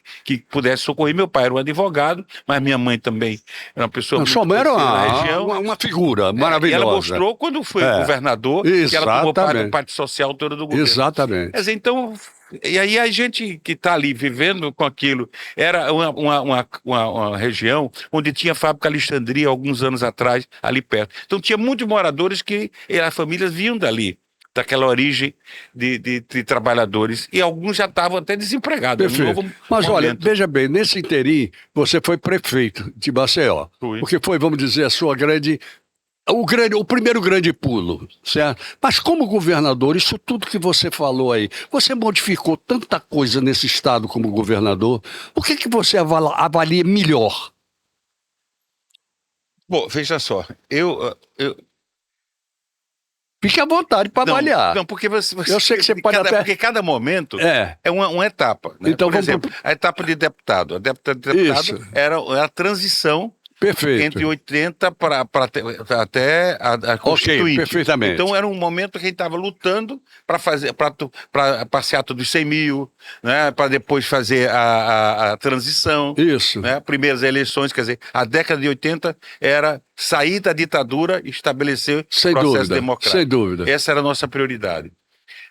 pudessem socorrer. Meu pai era um advogado, mas minha mãe também era uma pessoa muito conhecida na região. Uma figura maravilhosa. E ela mostrou quando foi governador, que ela tomou parte social toda do governo. Exatamente. Quer dizer, então, e aí a gente que está ali vivendo com aquilo, era uma região onde tinha a fábrica Alexandria alguns anos atrás, ali perto. Então tinha muitos moradores que as famílias vinham dali, daquela origem de trabalhadores, e alguns já estavam até desempregados. Perfeito. Mas olha, veja bem, nesse interim, você foi prefeito de Maceió, porque foi, vamos dizer, a sua o primeiro grande pulo, certo? Mas como governador, isso tudo que você falou aí, você modificou tanta coisa nesse estado como governador, o que você avalia melhor? Bom, veja só, Fique à vontade para avaliar. Não, porque você eu sei que você pode porque cada momento é uma etapa. Né? Então, por exemplo, a etapa de deputado. A etapa de deputado era a transição. Perfeito. Entre 80 até a Constituinte. Ok, perfeitamente. Então era um momento que a gente estava lutando para passeata dos 100 mil, né, para depois fazer a transição. Isso. Né, primeiras eleições, quer dizer, a década de 80 era sair da ditadura e estabelecer o processo democrático. Sem dúvida. Essa era a nossa prioridade.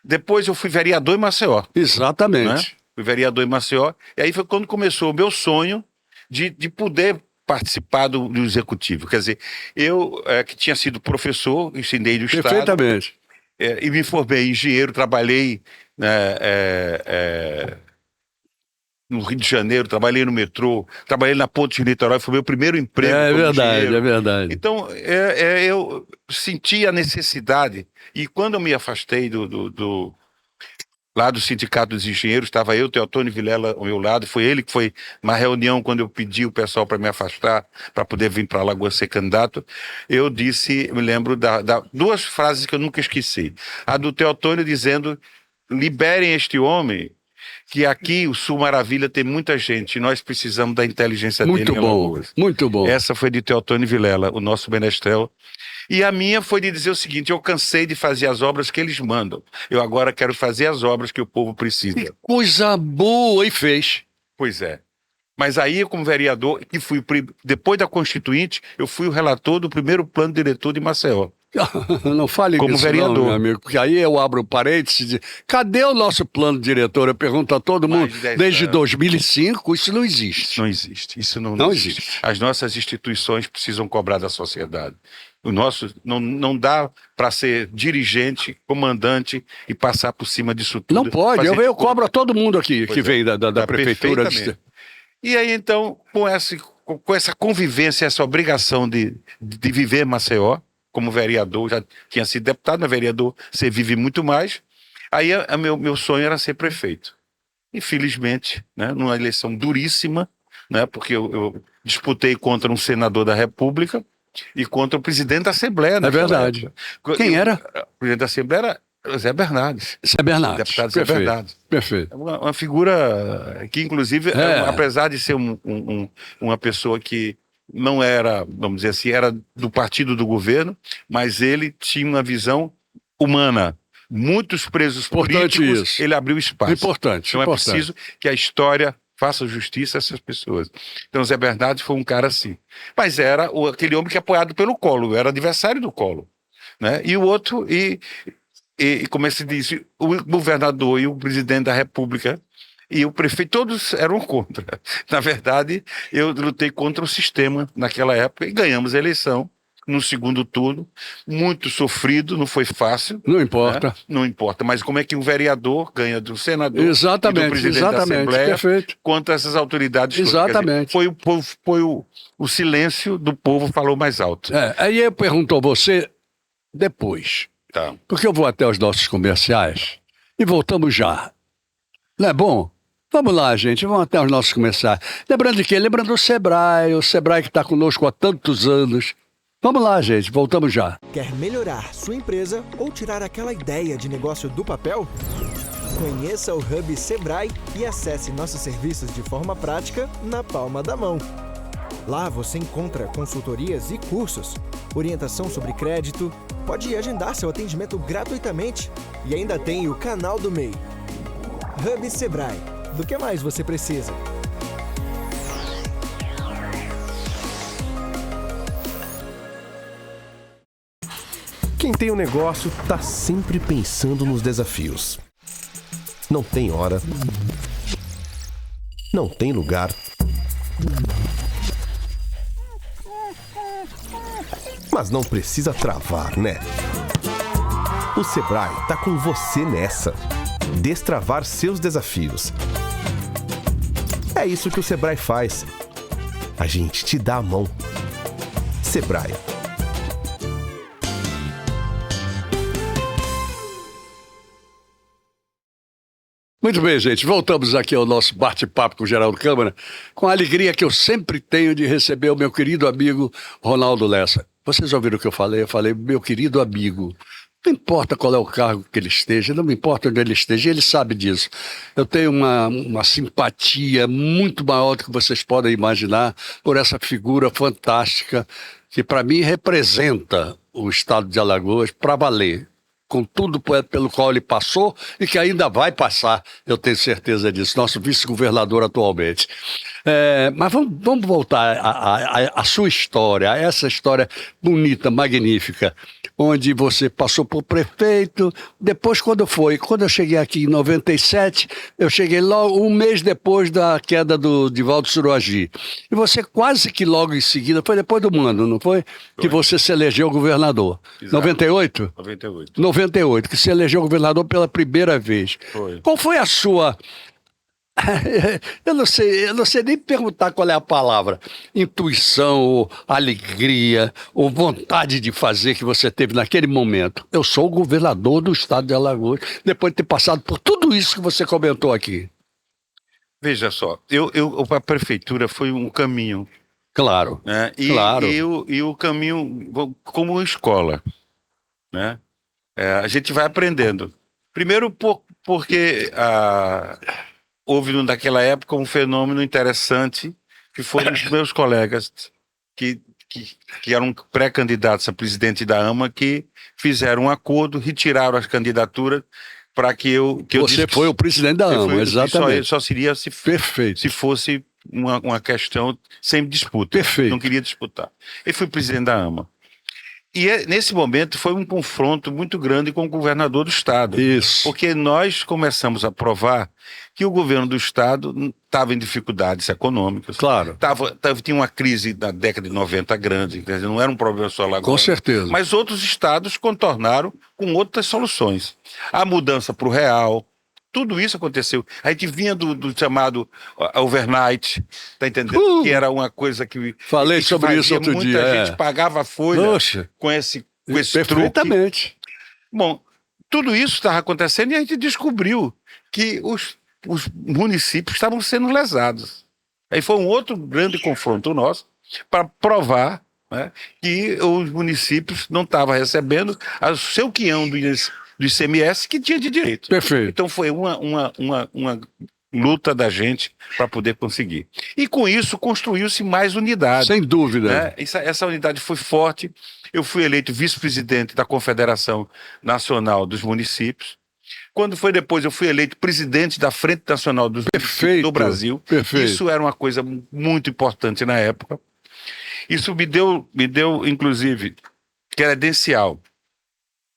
Depois eu fui vereador em Maceió. Exatamente. Né? Fui vereador em Maceió. E aí foi quando começou o meu sonho de poder participar do executivo. Quer dizer, eu que tinha sido professor, ensinei do Estado. Perfeitamente. E me formei engenheiro, trabalhei no Rio de Janeiro, trabalhei no metrô, trabalhei na Ponte de Niterói, foi meu primeiro emprego. É como verdade, engenheiro. é verdade. Então, eu senti a necessidade, e quando eu me afastei lá do Sindicato dos Engenheiros, estava eu, Teotônio Vilela ao meu lado, foi ele que foi uma reunião quando eu pedi o pessoal para me afastar, para poder vir para Alagoas ser candidato. Eu disse, me lembro duas frases que eu nunca esqueci. A do Teotônio dizendo: liberem este homem, que aqui o Sul Maravilha tem muita gente, e nós precisamos da inteligência Muito dele em bom, Alagoas. muito bom. Essa foi de Teotônio Vilela, o nosso menestrel. E a minha foi de dizer o seguinte: eu cansei de fazer as obras que eles mandam. Eu agora quero fazer as obras que o povo precisa. Que coisa boa, e fez. Pois é. Mas aí, como vereador, que fui depois da Constituinte, eu fui o relator do primeiro plano diretor de Maceió. Não fale Como disso vereador. não, meu amigo, porque aí eu abro parênteses e cadê o nosso plano diretor? Eu pergunto a todo mundo, Mais de 10 desde anos. 2005, isso não existe. Não existe. Isso não Não existe. existe. As nossas instituições precisam cobrar da sociedade. O nosso não dá para ser dirigente, comandante e passar por cima disso tudo. Não pode, Fazer eu cobro a todo mundo aqui Pois que é. vem da prefeitura. Perfeitamente. E aí, então, com essa convivência, essa obrigação de viver Maceió, como vereador, já tinha sido deputado, mas vereador você vive muito mais. Aí meu sonho era ser prefeito. Infelizmente, né, numa eleição duríssima, né, porque eu disputei contra um senador da República e contra o presidente da Assembleia. É naquela verdade. época. Quem era? O presidente da Assembleia era Zé Bernardes. Zé Bernardes. Deputado Zé Perfeito. Bernardes. Perfeito. É uma figura que, inclusive, apesar de ser uma pessoa que não era, vamos dizer assim, era do partido do governo, mas ele tinha uma visão humana. Muitos presos Importante políticos, isso. ele abriu espaço. Importante, Então é importante. preciso que a história faça justiça a essas pessoas. Então Zé Bernardes foi um cara assim. Mas era aquele homem que é apoiado pelo Collor, era adversário do Collor. Né? E o outro, e como se diz, o governador e o presidente da República e o prefeito, todos eram contra. Na verdade, eu lutei contra o sistema naquela época e ganhamos a eleição no segundo turno, muito sofrido, não foi fácil. Não importa. Né? Não importa, mas como é que um vereador ganha do senador Exatamente, e do presidente da exatamente, Assembleia perfeito. contra essas autoridades todas? Exatamente. Quer dizer, foi o silêncio do povo falou mais alto. Aí eu pergunto a você depois, Tá. porque eu vou até os nossos comerciais e voltamos já. Não é bom? Vamos lá, gente, vamos até os nossos comerciais. Lembrando que lembrando o Sebrae que está conosco há tantos anos. Vamos lá, gente, voltamos já. Quer melhorar sua empresa ou tirar aquela ideia de negócio do papel? Conheça o Hub Sebrae e acesse nossos serviços de forma prática na palma da mão. Lá você encontra consultorias e cursos, orientação sobre crédito, pode agendar seu atendimento gratuitamente e ainda tem o canal do MEI. Hub Sebrae. Do que mais você precisa? Quem tem um negócio tá sempre pensando nos desafios. Não tem hora. Não tem lugar. Mas não precisa travar, né? O Sebrae tá com você nessa. Destravar seus desafios. É isso que o Sebrae faz. A gente te dá a mão. Sebrae. Muito bem, gente. Voltamos aqui ao nosso bate-papo com o Geraldo Câmara, com a alegria que eu sempre tenho de receber o meu querido amigo Ronaldo Lessa. Vocês ouviram o que eu falei? Eu falei, meu querido amigo. Não importa qual é o cargo que ele esteja, não me importa onde ele esteja, ele sabe disso. Eu tenho uma simpatia muito maior do que vocês podem imaginar por essa figura fantástica que, para mim, representa o estado de Alagoas para valer. Com tudo pelo qual ele passou e que ainda vai passar, eu tenho certeza disso, nosso vice-governador atualmente. Mas vamos voltar à sua história, a essa história bonita, magnífica, onde você passou por prefeito, depois quando eu cheguei aqui em 97, eu cheguei logo um mês depois da queda do Divaldo Suruagi, e você quase que logo em seguida, foi depois do Mano, não foi? Que você se elegeu governador. Exato. 98? 98. 98, que se elegeu governador pela primeira vez. Foi. Qual foi a sua Eu não sei nem perguntar qual é a palavra. Intuição, ou alegria, ou vontade de fazer que você teve naquele momento. Eu sou o governador do estado de Alagoas, depois de ter passado por tudo isso que você comentou aqui. Veja só, a prefeitura foi um caminho, Claro, né? claro. E o caminho como escola, né? A gente vai aprendendo. Primeiro porque houve naquela época um fenômeno interessante que foram os meus colegas que eram pré-candidatos a presidente da AMA que fizeram um acordo, retiraram as candidaturas para que eu... Você foi o presidente da AMA, exatamente. Só seria Perfeito. se fosse uma questão sem disputa. Perfeito. Não queria disputar. Eu fui presidente da AMA. E nesse momento foi um confronto muito grande com o governador do estado. Isso. Porque nós começamos a provar que o governo do estado estava em dificuldades econômicas. Claro. Tinha uma crise na década de 90 grande, quer dizer, não era um problema só Alagoas. Com certeza. Mas outros estados contornaram com outras soluções. A mudança para o real, tudo isso aconteceu. A gente vinha do chamado overnight, tá entendendo? Que era uma coisa que... Falei sobre isso outro dia. Muita gente pagava a folha com esse perfeitamente. Truque. Bom, tudo isso estava acontecendo e a gente descobriu que os municípios estavam sendo lesados. Aí foi um outro grande confronto nosso para provar, né, que os municípios não estavam recebendo o seu quinhão do ICMS que tinha de direito. Perfeito. Então foi uma luta da gente para poder conseguir. E com isso construiu-se mais unidade. Sem dúvida. Né? Essa unidade foi forte. Eu fui eleito vice-presidente da Confederação Nacional dos Municípios. Quando foi depois, eu fui eleito presidente da Frente Nacional dos Municípios do Brasil. Perfeito. Isso era uma coisa muito importante na época. Isso me deu inclusive, credencial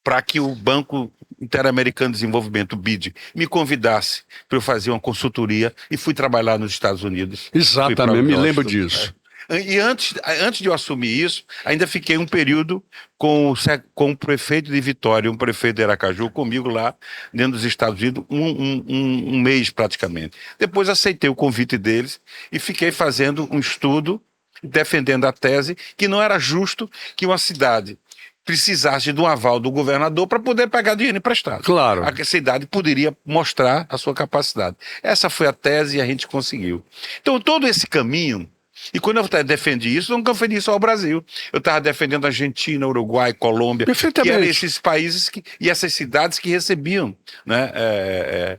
para que o Banco Interamericano de Desenvolvimento, o BID, me convidasse para eu fazer uma consultoria e fui trabalhar nos Estados Unidos. Exatamente, me lembro disso. E antes de eu assumir isso, ainda fiquei um período com o prefeito de Vitória, um prefeito de Aracaju, comigo lá dentro dos Estados Unidos, um mês praticamente. Depois aceitei o convite deles e fiquei fazendo um estudo, defendendo a tese que não era justo que uma cidade precisasse de um aval do governador para poder pagar dinheiro emprestado. Claro. A cidade poderia mostrar a sua capacidade. Essa foi a tese e a gente conseguiu. Então, todo esse caminho, e quando eu defendi isso, não defendi só o Brasil. Eu estava defendendo a Argentina, Uruguai, Colômbia, que eram esses países e essas cidades que recebiam, né,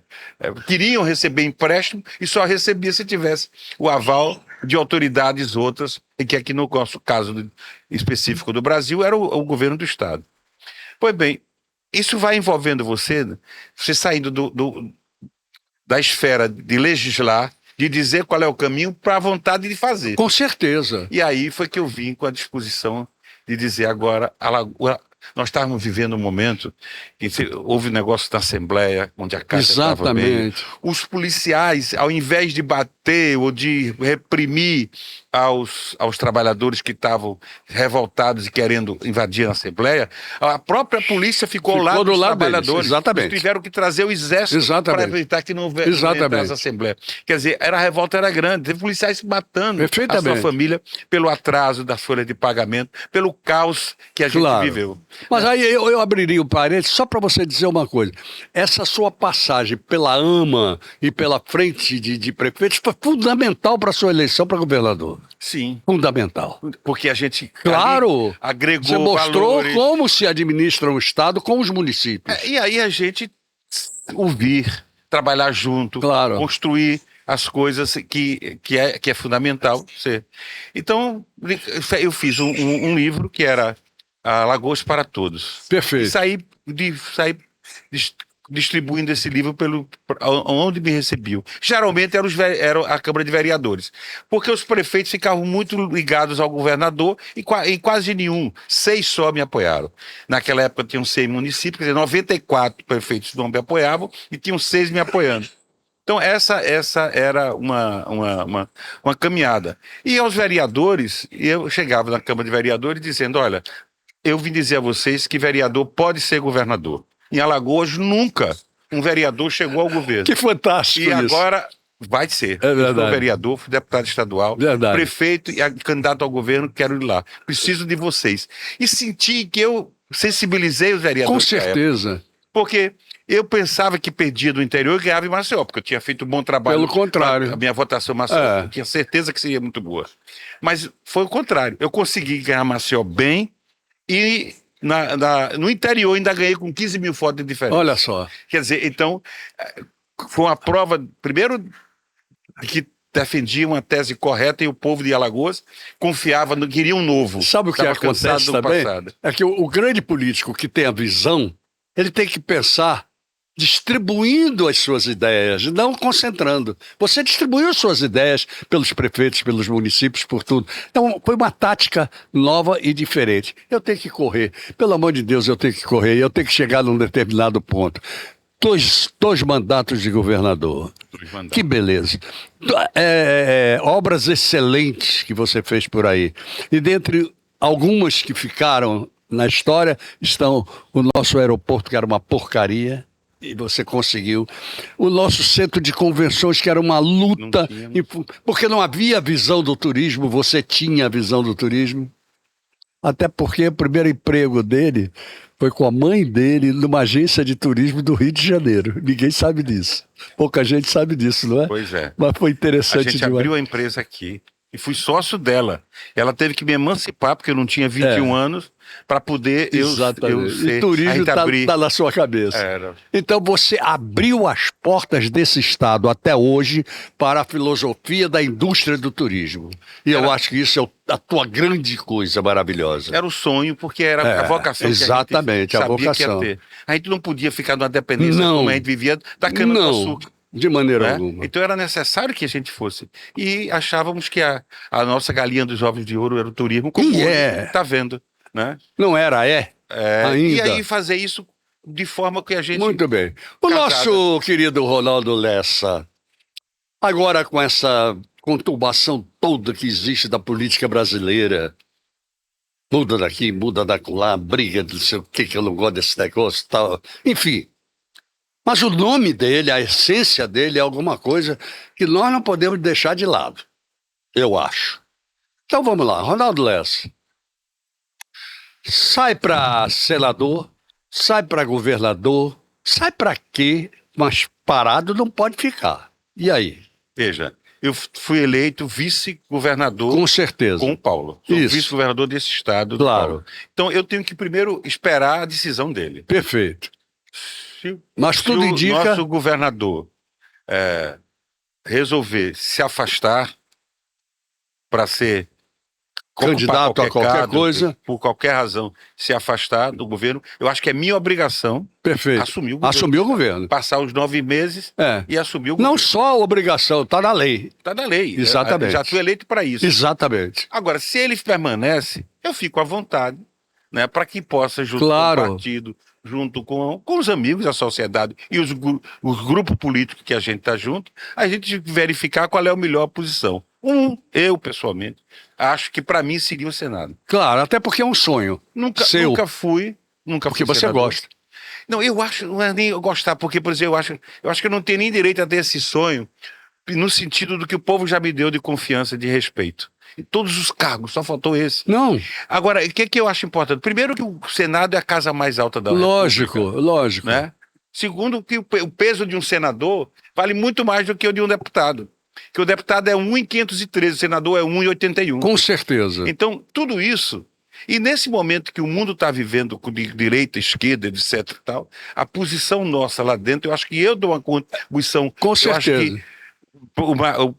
queriam receber empréstimo e só recebia se tivesse o aval de autoridades outras, e que aqui no nosso caso específico do Brasil era o governo do estado. Pois bem, isso vai envolvendo você saindo da esfera de legislar, de dizer qual é o caminho, para a vontade de fazer. Com certeza. E aí foi que eu vim com a disposição de dizer agora, nós estávamos vivendo um momento que houve um negócio da Assembleia, onde a Caixa estava bem. Os policiais, ao invés de bater ou de reprimir aos trabalhadores que estavam revoltados e querendo invadir a Assembleia, a própria polícia ficou ao lado dos trabalhadores. Exatamente. Eles tiveram que trazer o exército para evitar que não entrasse a Assembleia. Quer dizer, a revolta era grande, teve policiais matando a sua família pelo atraso da folha de pagamento, pelo caos que a gente viveu. Mas aí eu abriria o parênteses só para você dizer uma coisa. Essa sua passagem pela AMA e pela frente de prefeitos foi fundamental para a sua eleição para governador. Sim. Fundamental. Porque a gente agregou você mostrou valores. Como se administra um Estado com os municípios. E aí a gente ouvir, trabalhar junto, construir as coisas que é fundamental. Então, eu fiz um livro que era Alagoas para Todos. Perfeito. E saí distribuindo esse livro onde me recebiam. Geralmente era a Câmara de Vereadores, porque os prefeitos ficavam muito ligados ao governador e quase nenhum, 6 só me apoiaram. Naquela época tinham 6 municípios, quer dizer, 94 prefeitos não me apoiavam e tinham 6 me apoiando. Então essa era uma caminhada. E aos vereadores, eu chegava na Câmara de Vereadores dizendo, olha, eu vim dizer a vocês que vereador pode ser governador. Em Alagoas, nunca um vereador chegou ao governo. Que fantástico E agora Vai ser. É Eu sou verdade. vereador, fui deputado estadual, Verdade. prefeito e candidato ao governo, quero ir lá. Preciso de vocês. E senti que eu sensibilizei os vereadores. Com certeza. Porque eu pensava que perdia do interior e ganhava em Maceió, porque eu tinha feito um bom trabalho. Pelo contrário. A minha votação em Maceió, É. eu tinha certeza que seria muito boa. Mas foi o contrário. Eu consegui ganhar Maceió bem e no interior ainda ganhei com 15 mil votos de diferença. Olha só. Quer dizer, então, foi uma prova, primeiro, que defendia uma tese correta e o povo de Alagoas confiava, queria um novo. Sabe o que Estava cansado acontece do também? passado. É que o grande político que tem a visão, ele tem que pensar distribuindo as suas ideias, não concentrando. Você distribuiu suas ideias pelos prefeitos, pelos municípios, por tudo. Então, foi uma tática nova e diferente. Eu tenho que correr. Pelo amor de Deus, eu tenho que correr. Eu tenho que chegar num determinado ponto. Dois mandatos de governador. Que beleza. Obras excelentes que você fez por aí. E dentre algumas que ficaram na história, estão o nosso aeroporto, que era uma porcaria, e você conseguiu. O nosso centro de convenções, que era uma luta, porque não havia visão do turismo, você tinha a visão do turismo. Até porque o primeiro emprego dele foi com a mãe dele numa agência de turismo do Rio de Janeiro. Ninguém sabe disso. Pouca gente sabe disso, não é? Pois é. Mas foi A interessante gente demais. abriu a empresa aqui e fui sócio dela. Ela teve que me emancipar, porque eu não tinha 21 anos, para poder eu ser... E turismo a gente abrir. tá na sua cabeça. Era. Então você abriu as portas desse estado até hoje para a filosofia da indústria do turismo. E eu acho que isso é a tua grande coisa maravilhosa. Era o sonho, porque era a vocação exatamente, que a a gente sabia vocação. que ia ter. A gente não podia ficar numa dependência Não. como a gente vivia da cana-de-açúcar. De maneira Né? alguma. Então era necessário que a gente fosse. E achávamos que a nossa galinha dos ovos de ouro era o turismo, como E hoje é. tá vendo. Né? Não era, ainda. E aí fazer isso de forma que a gente... Muito bem. O Casada. nosso querido Ronaldo Lessa, agora com essa conturbação toda que existe da política brasileira, muda daqui, muda daquela, briga, não sei o que eu não gosto desse negócio e tal, enfim. Mas o nome dele, a essência dele é alguma coisa que nós não podemos deixar de lado, eu acho. Então vamos lá, Ronaldo Lessa. Sai para senador, sai para governador, sai para quê? Mas parado não pode ficar. E aí? Veja, eu fui eleito vice-governador Com certeza. com o Paulo. Sou Isso. vice-governador desse estado. do Claro. Paulo. Então eu tenho que primeiro esperar a decisão dele. Perfeito. Se, Mas se tudo o indica... nosso governador resolver se afastar para ser Candidato a qualquer cargo, coisa. por qualquer razão, se afastar do governo, eu acho que é minha obrigação Perfeito. assumir o governo. Assumir o governo. Passar os 9 meses É. e assumir o governo. Não só a obrigação, está na lei. Está na lei. Exatamente. Já fui eleito para isso. Exatamente. Agora, se ele permanece, eu fico à vontade, né, para que possa, junto Claro. com o partido, junto com os amigos, a sociedade e os grupos políticos que a gente está junto, a gente verificar qual é a melhor posição. Eu, pessoalmente, acho que para mim seria o Senado. Claro, até porque é um sonho. Seu. Nunca fui Porque fui você senador. gosta. Não, eu acho, não é nem eu gostar, porque, por exemplo, eu acho que eu não tenho nem direito a ter esse sonho, no sentido do que o povo já me deu de confiança, de respeito. Em todos os cargos, só faltou esse. Não, Agora, o que eu acho importante? Primeiro, que o Senado é a casa mais alta da lógico, República, lógico. né? Segundo, que o peso de um senador vale muito mais do que o de um deputado. Que o deputado é 1,513, o senador é 1,81. Com certeza. Então, tudo isso. E nesse momento que o mundo está vivendo com direita, esquerda, etc. e tal, a posição nossa lá dentro, eu acho que eu dou uma contribuição. Com Eu acho certeza. que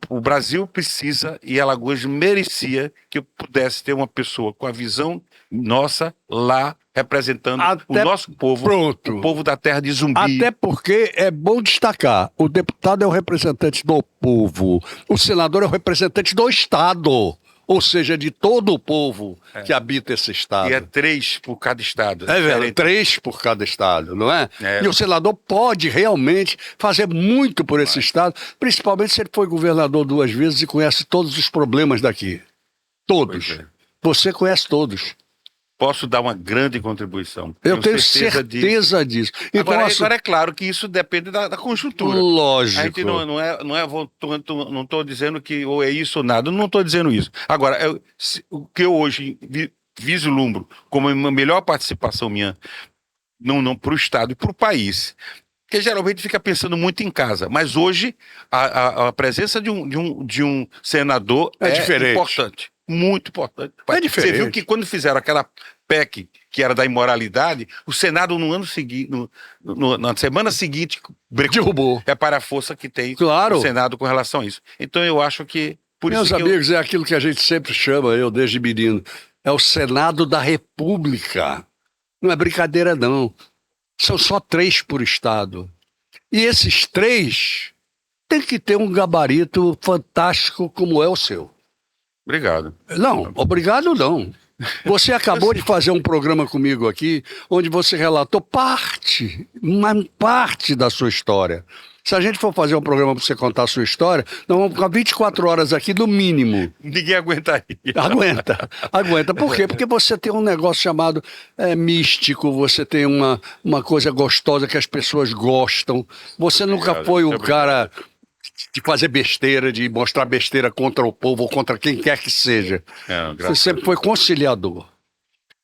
o Brasil precisa e Alagoas merecia que eu pudesse ter uma pessoa com a visão nossa lá representando Até o nosso povo, pronto. o povo da terra de Zumbi. Até porque é bom destacar, o deputado é o representante do povo, o senador é o representante do Estado, ou seja, de todo o povo que habita esse Estado. E é 3 por cada estado. É verdade, Diferente. 3 por cada estado, não é? É. E o senador pode realmente fazer muito por esse estado, principalmente se ele foi governador 2 vezes e conhece todos os problemas daqui. Todos. Pois é. Você conhece todos. posso dar uma grande contribuição. Eu tenho certeza disso. Então, agora é claro que isso depende da conjuntura. Lógico. A gente não estou dizendo que ou é isso ou nada, não estou dizendo isso. Agora, o que eu hoje vislumbro como uma melhor participação minha, não para o Estado e para o país, porque geralmente fica pensando muito em casa, mas hoje a presença de um senador é diferente. Importante, muito importante. É diferente. Você viu que quando fizeram aquela PEC que era da imoralidade, o Senado no ano seguinte, na semana seguinte, derrubou. É para a força que tem o Senado com relação a isso. Então eu acho que meus amigos, é aquilo que a gente sempre chama, eu desde menino, é o Senado da República. Não é brincadeira, não. São só 3 por estado. E esses 3 têm que ter um gabarito fantástico como é o seu. Obrigado. Não, obrigado não. Você acabou de fazer um programa comigo aqui, onde você relatou uma parte da sua história. Se a gente for fazer um programa para você contar a sua história, nós vamos ficar 24 horas aqui no mínimo. Ninguém aguentaria. Aguenta. Por quê? Porque você tem um negócio chamado místico, você tem uma coisa gostosa que as pessoas gostam. Você nunca foi o cara de fazer besteira, de mostrar besteira contra o povo ou contra quem quer que seja. Você sempre foi conciliador.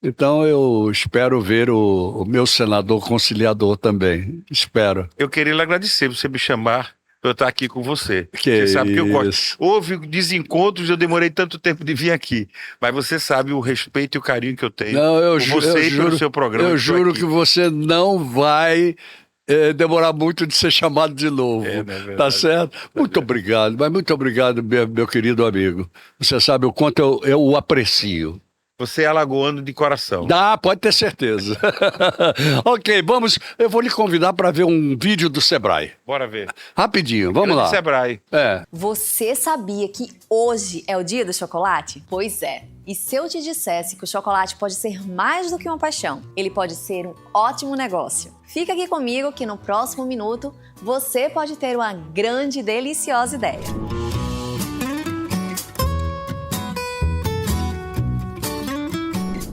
Então eu espero ver o meu senador conciliador também. Espero. Eu queria lhe agradecer por você me chamar para eu estar aqui com você. Você sabe que eu gosto. Houve desencontros, eu demorei tanto tempo de vir aqui. Mas você sabe o respeito e o carinho que eu tenho por você e pelo seu programa. Eu juro que você não vai demorar muito de ser chamado de novo. Tá certo? Muito obrigado, mas muito obrigado, meu querido amigo. Você sabe o quanto eu o aprecio. Você é alagoano de coração. Pode ter certeza. Ok, eu vou lhe convidar para ver um vídeo do Sebrae. Bora ver. Rapidinho, vamos lá. Sebrae. Você sabia que hoje é o dia do chocolate? Pois é. E se eu te dissesse que o chocolate pode ser mais do que uma paixão, ele pode ser um ótimo negócio. Fica aqui comigo que no próximo minuto você pode ter uma grande e deliciosa ideia.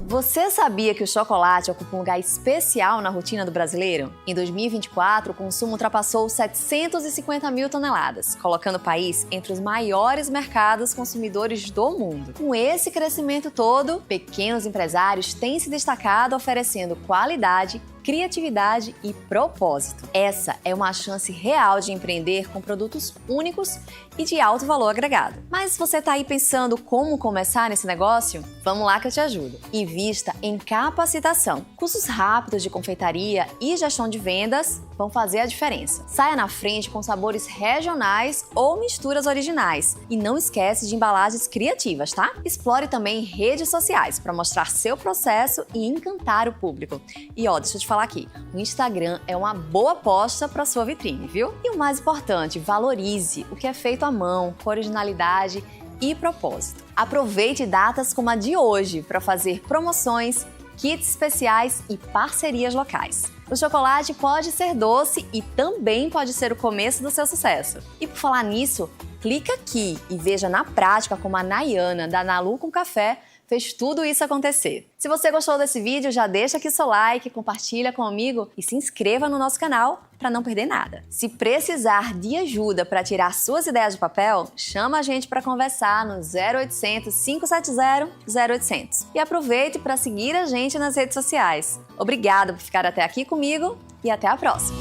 Você sabia que o chocolate ocupa um lugar especial na rotina do brasileiro? Em 2024, o consumo ultrapassou 750 mil toneladas, colocando o país entre os maiores mercados consumidores do mundo. Com esse crescimento todo, pequenos empresários têm se destacado oferecendo qualidade, criatividade e propósito. Essa é uma chance real de empreender com produtos únicos e de alto valor agregado. Mas você está aí pensando como começar nesse negócio? Vamos lá que eu te ajudo. Invista em capacitação. Cursos rápidos de confeitaria e gestão de vendas vão fazer a diferença. Saia na frente com sabores regionais ou misturas originais. E não esquece de embalagens criativas, tá? Explore também redes sociais para mostrar seu processo e encantar o público. E deixa eu te falar aqui, o Instagram é uma boa aposta para sua vitrine, viu? E o mais importante, valorize o que é feito à mão, com originalidade e propósito. Aproveite datas como a de hoje para fazer promoções, kits especiais e parcerias locais. O chocolate pode ser doce e também pode ser o começo do seu sucesso. E por falar nisso, clica aqui e veja na prática como a Nayana, da Nalu com Café, fez tudo isso acontecer. Se você gostou desse vídeo, já deixa aqui seu like, compartilha com um amigo e se inscreva no nosso canal para não perder nada. Se precisar de ajuda para tirar suas ideias do papel, chama a gente para conversar no 0800 570 0800. E aproveite para seguir a gente nas redes sociais. Obrigada por ficar até aqui comigo e até a próxima.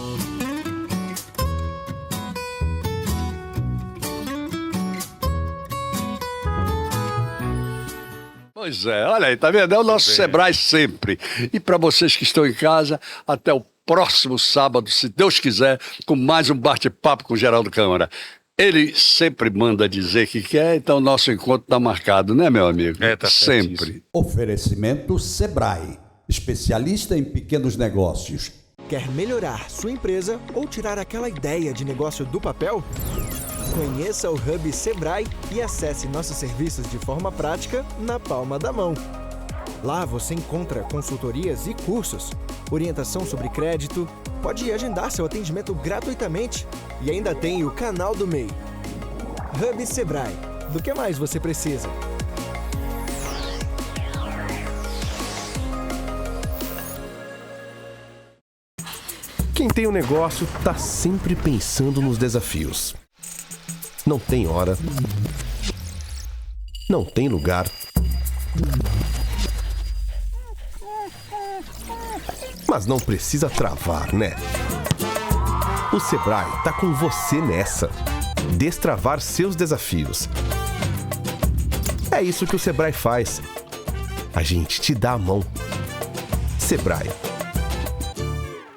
Pois é, olha aí, tá vendo? É o nosso Sebrae sempre. E para vocês que estão em casa, até o próximo sábado, se Deus quiser, com mais um bate-papo com o Geraldo Câmara. Ele sempre manda dizer que quer, então nosso encontro está marcado, né, meu amigo? Tá sempre. Oferecimento Sebrae, especialista em pequenos negócios. Quer melhorar sua empresa ou tirar aquela ideia de negócio do papel? Conheça o Hub Sebrae e acesse nossos serviços de forma prática na palma da mão. Lá você encontra consultorias e cursos, orientação sobre crédito, pode agendar seu atendimento gratuitamente e ainda tem o canal do MEI. Hub Sebrae. Do que mais você precisa? Quem tem um negócio tá sempre pensando nos desafios. Não tem hora. Não tem lugar. Mas não precisa travar, né? O Sebrae tá com você nessa. Destravar seus desafios. É isso que o Sebrae faz. A gente te dá a mão. Sebrae.